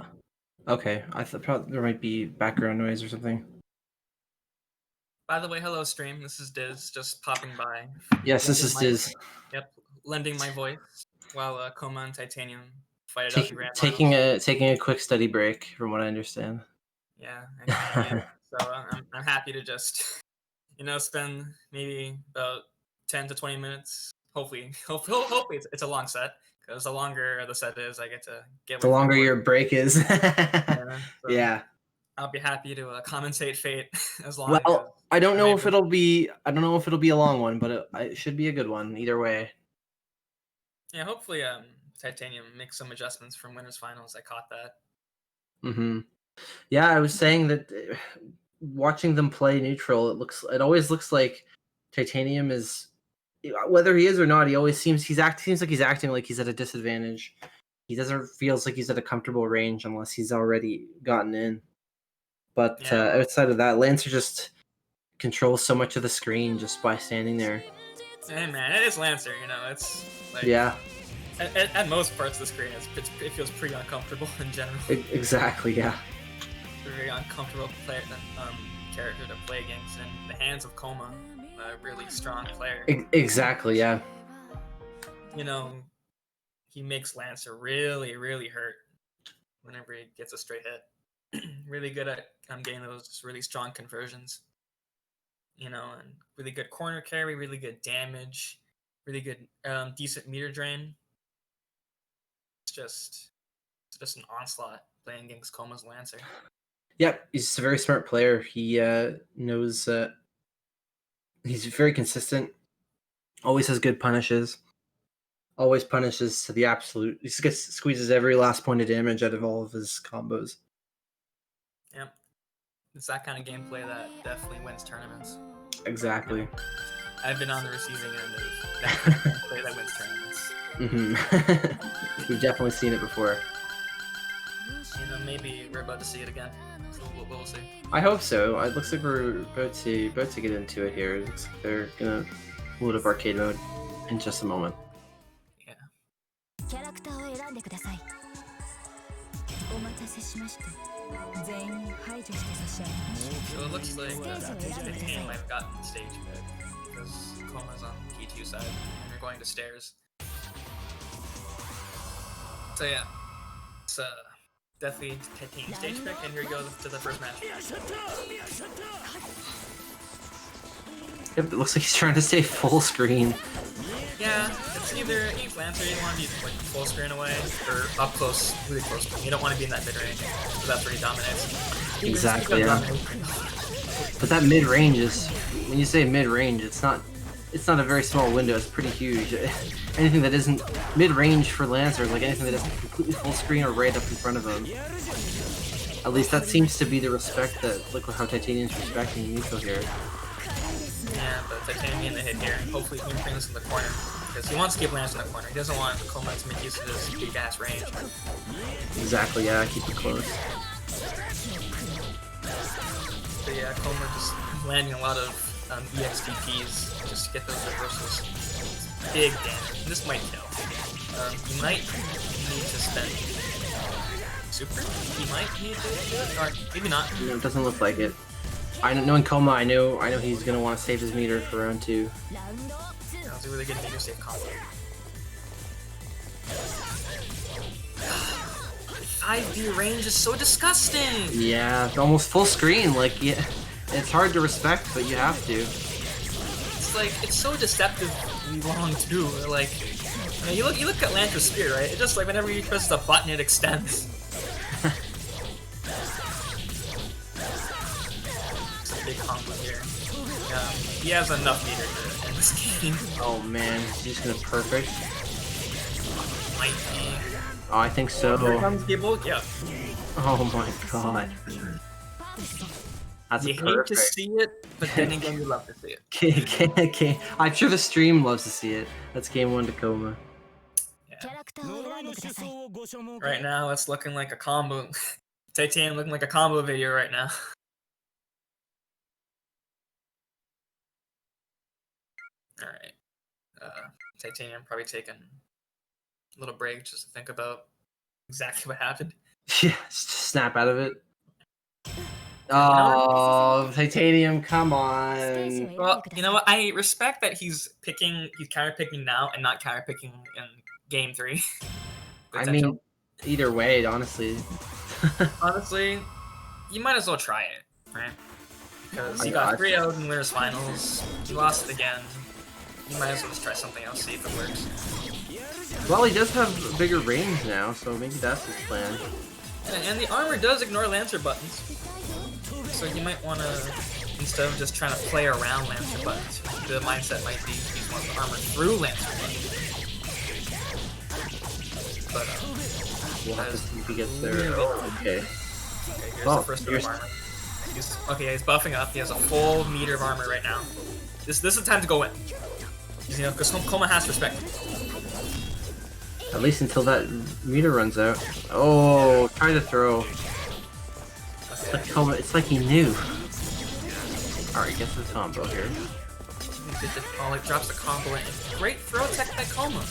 Okay, I thought probably there might be background noise or something. By the way, hello stream. This is Diz, just popping by. Yes, this is Diz. Yep, lending my voice while Coma and Titanium fight it out the grand taking finals. a quick study break, from what I understand. Yeah, so I'm happy to just spend maybe about 10 to 20 minutes. Hopefully it's a long set, because the longer the set is, I get to get. The longer your break is. Yeah. I'll be happy to commentate Fate as long. Well, I don't know if it'll be a long one, but it should be a good one either way. Yeah, hopefully Titanium makes some adjustments from winners finals. I caught that. Mm-hmm. Yeah, I was saying that watching them play neutral, it always looks like Titanium is, whether he is or not, he always seems like he's acting like he's at a disadvantage. He doesn't feels like he's at a comfortable range unless he's already gotten in. But outside of that, Lancer just controls so much of the screen just by standing there. Hey man, it is Lancer, you know, it's like... Yeah. At most parts of the screen, it feels pretty uncomfortable in general. Exactly, yeah. It's a very uncomfortable character to play against, in the hands of Coma, a really strong player. Exactly, yeah. You know, he makes Lancer really, really hurt whenever he gets a straight hit. Really good at getting those really strong conversions. You know, and really good corner carry, really good damage, really good decent meter drain. It's just an onslaught playing against Coma's Lancer. Yep, he's a very smart player. He knows he's very consistent. Always has good punishes. Always punishes to the absolute. He just squeezes every last point of damage out of all of his combos. Yep. It's that kind of gameplay that definitely wins tournaments. Exactly. You know, I've been on the receiving end of that kind of gameplay that wins tournaments. Mm-hmm. We've definitely seen it before. You know, maybe we're about to see it again. So we'll see. I hope so. It looks like we're about to get into it here. It looks like they're gonna load up arcade mode in just a moment. Yeah. So it looks like the team might have gotten stage pick because Coma's on the P2 side and you're going to stairs. So yeah, it's definitely taking stage pick, and here we go to the first match. Yep, it looks like he's trying to stay full screen. Yeah, it's either Lancer, you want to be like full screen away, or up close, really close to him. You don't want to be in that mid range, so that's where he dominates. Exactly, yeah. But that mid range is, when you say mid range, it's not a very small window. It's pretty huge. Anything that isn't mid range for Lancer, like anything that isn't completely full screen or right up in front of him. At least that seems to be the respect that, look how Titanium's respecting neutral here. Yeah, but Titanium getting the hit here. Hopefully he can bring this in the corner, because he wants to keep Lancer in the corner. He doesn't want Coma to make use of this big ass range. Exactly, yeah, keep it close. But yeah, Coma just landing a lot of EXDPs just to get those reversals. Big damage. And this might kill. You might need to spend super. You might need to do it, or maybe not. No, it doesn't look like it. Knowing Coma, I know he's gonna want to save his meter for round 2. That was a really good meter save combo. 5D range is so disgusting. Yeah, almost full screen. Like, yeah, it's hard to respect, but you have to. It's like, it's so deceptively long too. Like, you know, you look at Lancer's spear, right? It just like whenever you press the button, it extends. It's a big combo here. He has enough meter to end this game. Oh man, he's gonna perfect. Might be. Oh, I think so. Here comes Gable. Yeah. Oh my god. That's You a hate perfect. to see it, but then again, you love to see it. Okay. I'm sure the stream loves to see it. That's game 1 to Coma. Yeah. Right now, it's looking like a combo. Titanium looking like a combo video right now. Alright. Titanium probably taking a little break just to think about exactly what happened. Yeah, just snap out of it. Oh, Titanium, come on. Well, you know what? I respect that he's counter picking now and not counter picking in game 3. I mean, either way, honestly. Honestly, you might as well try it, right? Because you got 3 out in winners finals, you lost it again. You might as well just try something else, see if it works. Well, he does have a bigger range now, so maybe that's his plan. And the armor does ignore Lancer buttons. So you might want to, instead of just trying to play around Lancer buttons, the mindset might be use one of the armor through Lancer buttons. But we'll have to see if he gets there. Really oh, okay. here's Well, the first bit of armor. He's buffing up. He has a full meter of armor right now. This is the time to go in. You know, because Koma has to respect him. At least until that meter runs out. Oh, try to throw. It's like Koma. It's like he knew. All right, gets his combo here. Oh, like drops the combo in. Great throw tech by Koma.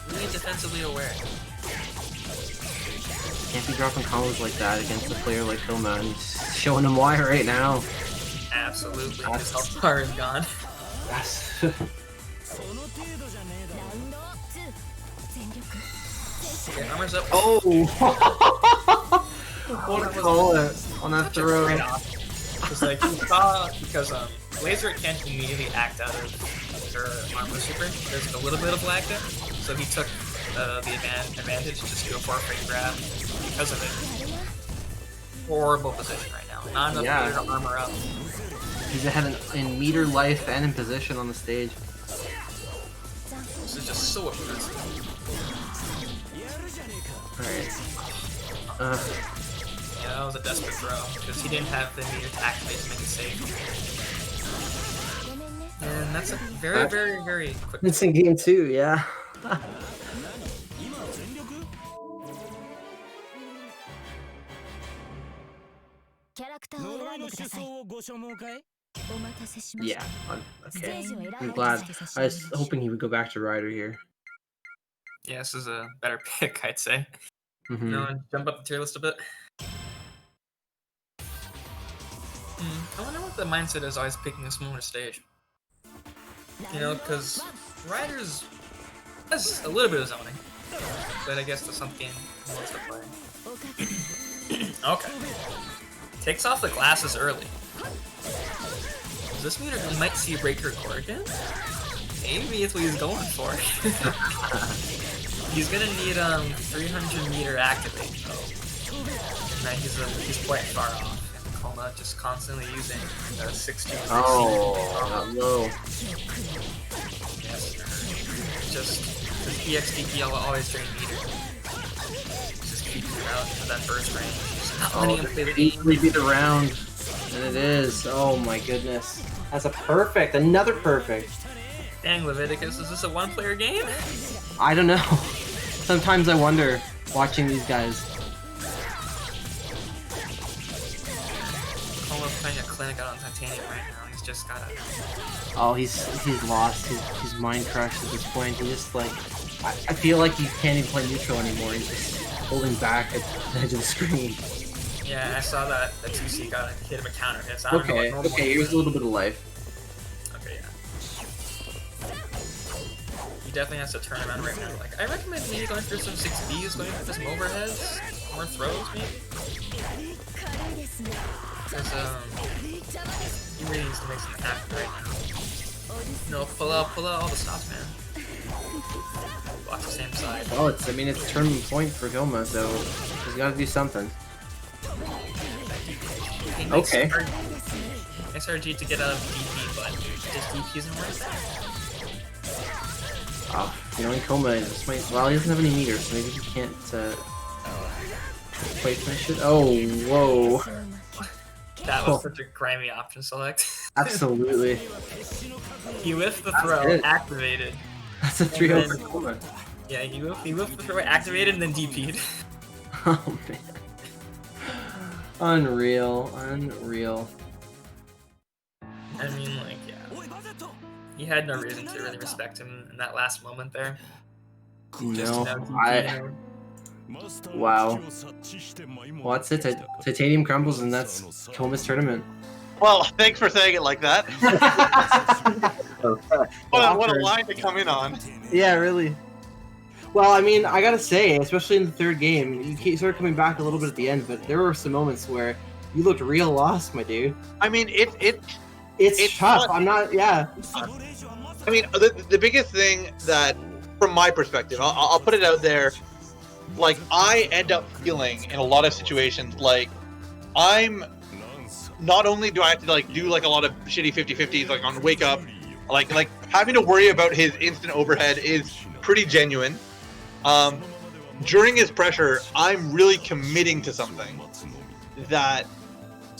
Really defensively aware. Can't be dropping combos like that against a player like Koma, and he's showing him why right now. Absolutely, his health bar is gone. That's Okay, armor's up. oh! What a call it on that throw. It's like he saw because Laser can't immediately act out of her armor super. There's a little bit of lag there, so he took the advantage just to go for a frame grab because of it. Horrible position right now. Not enough Yeah. to armor up. He's ahead in meter life and in position on the stage. This is just so impressive. Alright. Yeah, that was a desperate throw because he didn't have the meter to activate to make it safe. And that's a very, very, very quick. It's in game 2, yeah. Yeah, okay. I'm glad. I was hoping he would go back to Ryder here. Yeah, this is a better pick, I'd say. Mm-hmm. You know, and jump up the tier list a bit. I wonder what the mindset is always picking a smaller stage. You know, because Ryder's has a little bit of zoning, but I guess that's something he wants to play. Okay. Takes off the glasses early. Does this mean we might see Breaker core again? Maybe it's what he's going for. He's gonna need 300 meter activate though. And he's quite far off. And Koma just constantly using 16. Oh, not low. Yes, just because EXDP will always drain meter. Just keep him out of that burst range. Just not letting him play the game. Easily beat the round. And it is. Oh my goodness. That's a perfect. Another perfect. Dang, Leviticus, is this a one-player game? I don't know. Sometimes I wonder watching these guys. Koma's playing a clinic out on Titanium right now. He's just gotta. Oh, he's lost. He's mind crushed at this point. He just like, I feel like he can't even play neutral anymore. He's just holding back at the edge of the screen. Yeah, I saw that 2C got hit him a counter hit. So I don't know Okay, what normal okay, here's a little bit of life. Okay, yeah. He definitely has to turn around right now. Like, I recommend maybe going for some 6Bs, going for some overheads, more throws maybe. Because he really needs to make some happen right now. No, pull out all the stops, man. Block the same side. Well, it's tournament point for Goma, so he's got to do something. Okay. XRG to get out of DP, but his DP isn't worth that. Oh, you know, in Coma, this might, well, he doesn't have any meters, so maybe he can't quite finish it. Oh, whoa. That was such a grimy option select. Absolutely. He whiffed the throw, activated. That's a 3-0 for Coma. Yeah, he whiffed the throw, activated, and then DP'd. Oh, man. Unreal. Unreal. I mean, like, yeah. He had no reason to really respect him in that last moment there. No, wow. Well, that's it. Titanium crumbles, and that's Coma's tournament. Well, thanks for saying it like that. What a line to come in on. Yeah, really. Well, I mean, I gotta say, especially in the third game, you started coming back a little bit at the end, but there were some moments where you looked real lost, my dude. I mean, it's tough. fun. I'm not. Yeah. I mean, the biggest thing that, from my perspective, I'll put it out there, like, I end up feeling in a lot of situations like I'm not only do I have to like do like a lot of shitty 50-50s like on wake up, like having to worry about his instant overhead is pretty genuine. During his pressure, I'm really committing to something that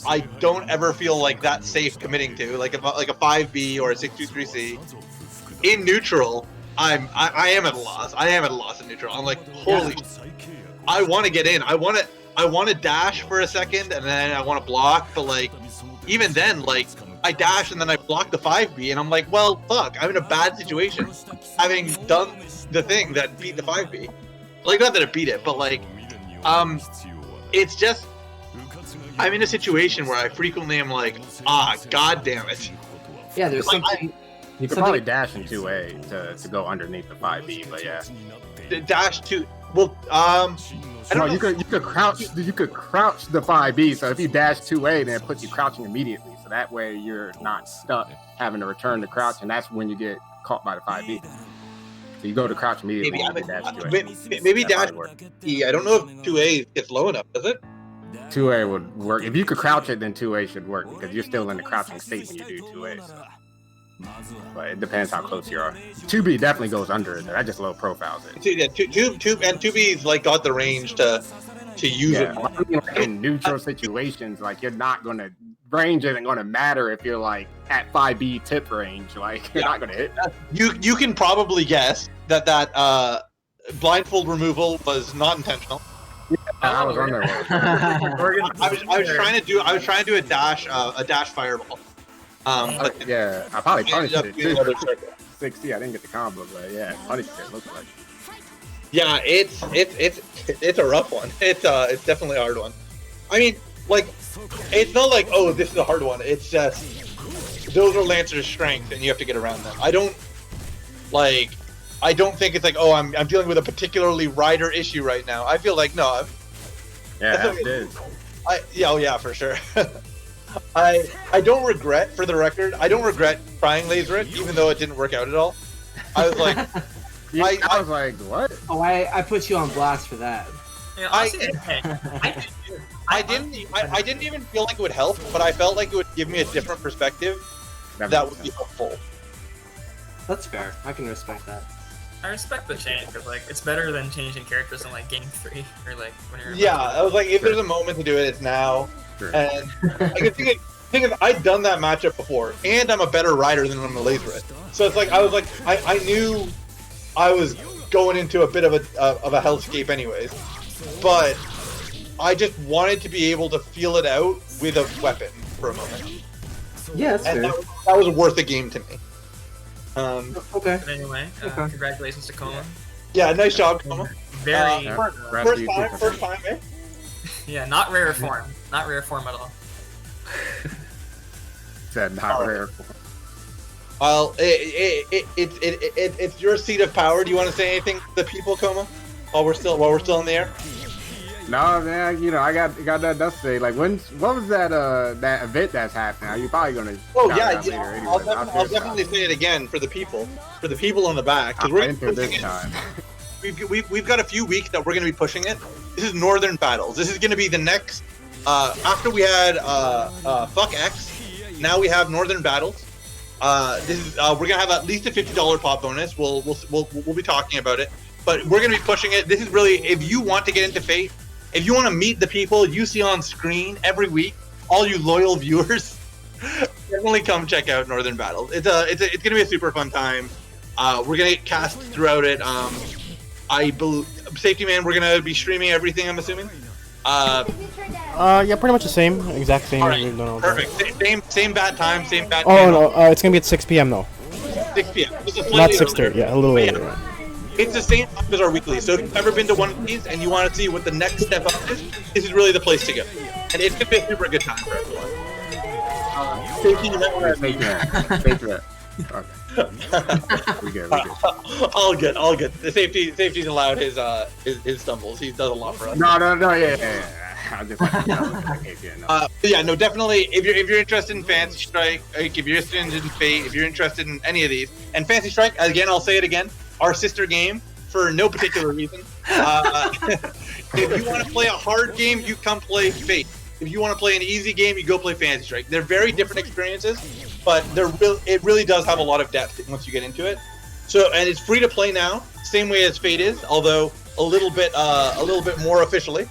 I don't ever feel like that's safe committing to, like a 5B or a 623C. In neutral, I am at a loss. I am at a loss in neutral. I'm like, holy, I want to get in. I want to dash for a second, and then I want to block. But like, even then, like, I dash and then I block the 5B, and I'm like, well, fuck, I'm in a bad situation, having done the thing that beat the 5B. Like, not that it beat it, but like, it's just, I'm in a situation where I frequently am like, god damn it. Yeah, there's Like, something. You could probably dash in 2A to go underneath the 5B, but yeah. Dash to, well, I don't know. You could crouch the 5B. So if you dash 2A, then it puts you crouching immediately. So that way you're not stuck having to return to crouch, and that's when you get caught by the 5B. So you go to crouch immediately. Maybe dash. I don't know if 2A gets low enough, does it? 2A would work. If you could crouch it, then 2A should work because you're still in the crouching state when you do 2A. So. But it depends how close you are. 2B definitely goes under it. That just low profiles it. Yeah, 2B's like got the range to use it. I mean, like in neutral situations, like you're not gonna range isn't gonna matter if you're like at 5B tip range. Like you're not gonna hit. You can probably guess that blindfold removal was not intentional. I was on there. I was trying to do a dash fireball. But yeah, I probably punished it too. 60, I didn't get the combo, but yeah, punished it. Looks like. Yeah, it's a rough one. It's definitely a hard one. I mean, like, it's not like, oh, this is a hard one. It's just those are Lancer's strengths, and you have to get around them. I don't think it's like, oh, I'm dealing with a particularly rider issue right now. I feel like no. Yeah, it is. Yeah, for sure. I don't regret, for the record, I don't regret trying laser it, even though it didn't work out at all. I was like, I was like, what? Oh, I put you on blast for that. Yeah, I didn't even feel like it would help, but I felt like it would give me a different perspective that would be helpful. That's fair. I can respect that. I respect the change because like it's better than changing characters in like game 3 or like when you're. Yeah, I was like, if there's a moment to do it, it's now. Sure. And like, the thing is, I'd done that matchup before, and I'm a better rider than when I'm a laser it. So it's like I knew I was going into a bit of a hellscape anyways, but I just wanted to be able to feel it out with a weapon for a moment. Yeah, that's and fair. that was worth the game to me. Okay. But anyway, congratulations to Coma. Yeah, nice job, Coma. Very first time, eh? Yeah, not rare form. Not rare form at all. Said not rare form. Well, it's your seat of power. Do you want to say anything to the people, Coma? While we're still in the air? No, man. You know, I got that to say. Like, what was that that event that's happening? You're probably gonna. Oh yeah, later anyway. I'll definitely say it again for the people in the back, because we're into this time. We've got a few weeks that we're going to be pushing it. This is Northern Battles. This is going to be the next. After we had Fuck X, now we have Northern Battles. This is we're going to have at least a $50 pop bonus. We'll be talking about it, but we're going to be pushing it. This is really, if you want to get into Fate, if you want to meet the people you see on screen every week, all you loyal viewers, definitely come check out Northern Battles. It's going to be a super fun time. We're going to get cast throughout it. I believe, Safety Man, we're gonna be streaming everything, I'm assuming. Yeah, pretty much the same, exact same. All right, perfect. Same bad time, same bad. Oh no, it's gonna be at 6 p.m. though. 6 p.m. Not 6:30. Yeah, a little later. It's the same time as our weekly. So if you've ever been to one of these and you want to see what the next step up is, this is really the place to go. And it's gonna be a super good time for everyone. Safety net. Okay. we good. All good. The safety's allowed his stumbles. He does a lot for us. No, yeah. I'm just definitely. If you're interested in Fantasy Strike, like, if you're interested in Fate, if you're interested in any of these, and Fantasy Strike, again, I'll say it again, our sister game for no particular reason. If you want to play a hard game, you come play Fate. If you want to play an easy game, you go play Fantasy Strike. They're very different experiences, but it really does have a lot of depth once you get into it. So, and it's free to play now, same way as Fate is, although a little bit more officially.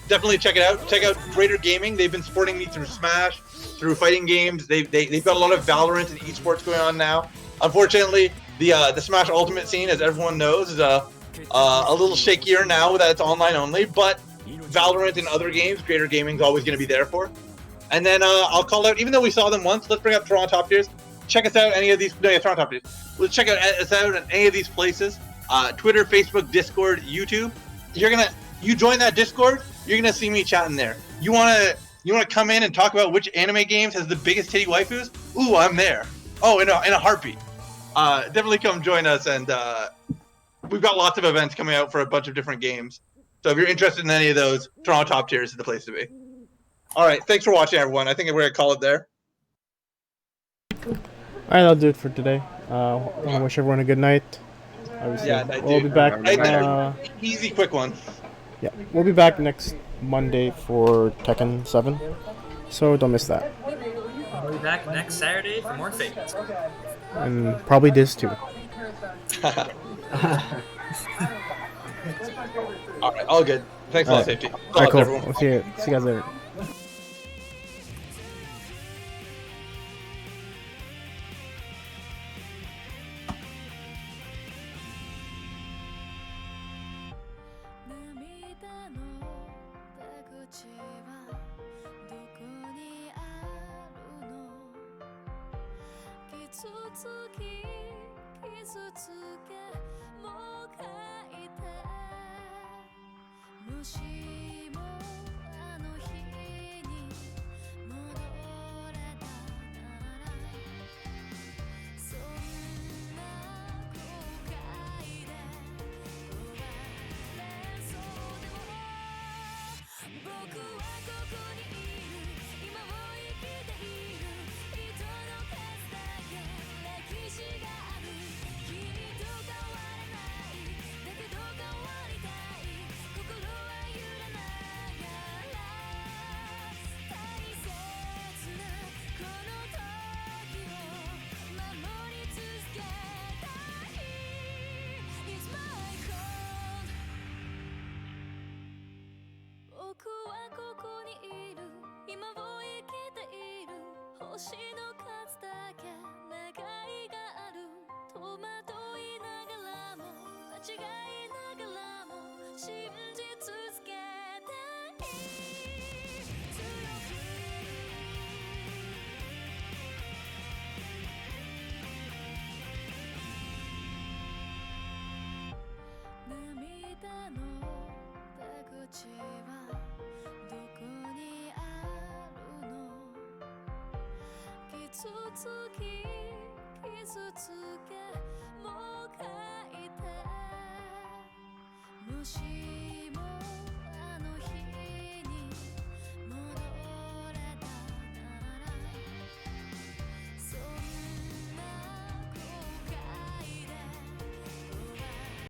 definitely check it out. Check out Greater Gaming. They've been supporting me through Smash, through fighting games. They've got a lot of Valorant and esports going on now. Unfortunately, the Smash Ultimate scene, as everyone knows, is a little shakier now that it's online only. But Valorant and other games, Greater Gaming's always going to be there for. And then I'll call out, even though we saw them once, let's bring up Toronto Top Tiers. Check us out any of these. No, yeah, Toronto Top Tiers. Let's check us out at any of these places. Twitter, Facebook, Discord, YouTube. You join that Discord, you're gonna see me chatting there. You wanna come in and talk about which anime games has the biggest titty waifus? Ooh, I'm there. Oh, in a heartbeat. Definitely come join us, and we've got lots of events coming out for a bunch of different games. So if you're interested in any of those, Toronto Top Tiers is the place to be. All right, thanks for watching, everyone. I think we're gonna call it there. All right, that'll do it for today. I want to wish everyone a good night. Obviously, Yeah, we'll be back. Easy, quick one. Yeah, we'll be back next Monday for Tekken 7, so don't miss that. I'll be back next Saturday for more Fate. And probably this too. All right, all good. Thanks a lot, Safety. All right, cool. Everyone. We'll see you guys later. She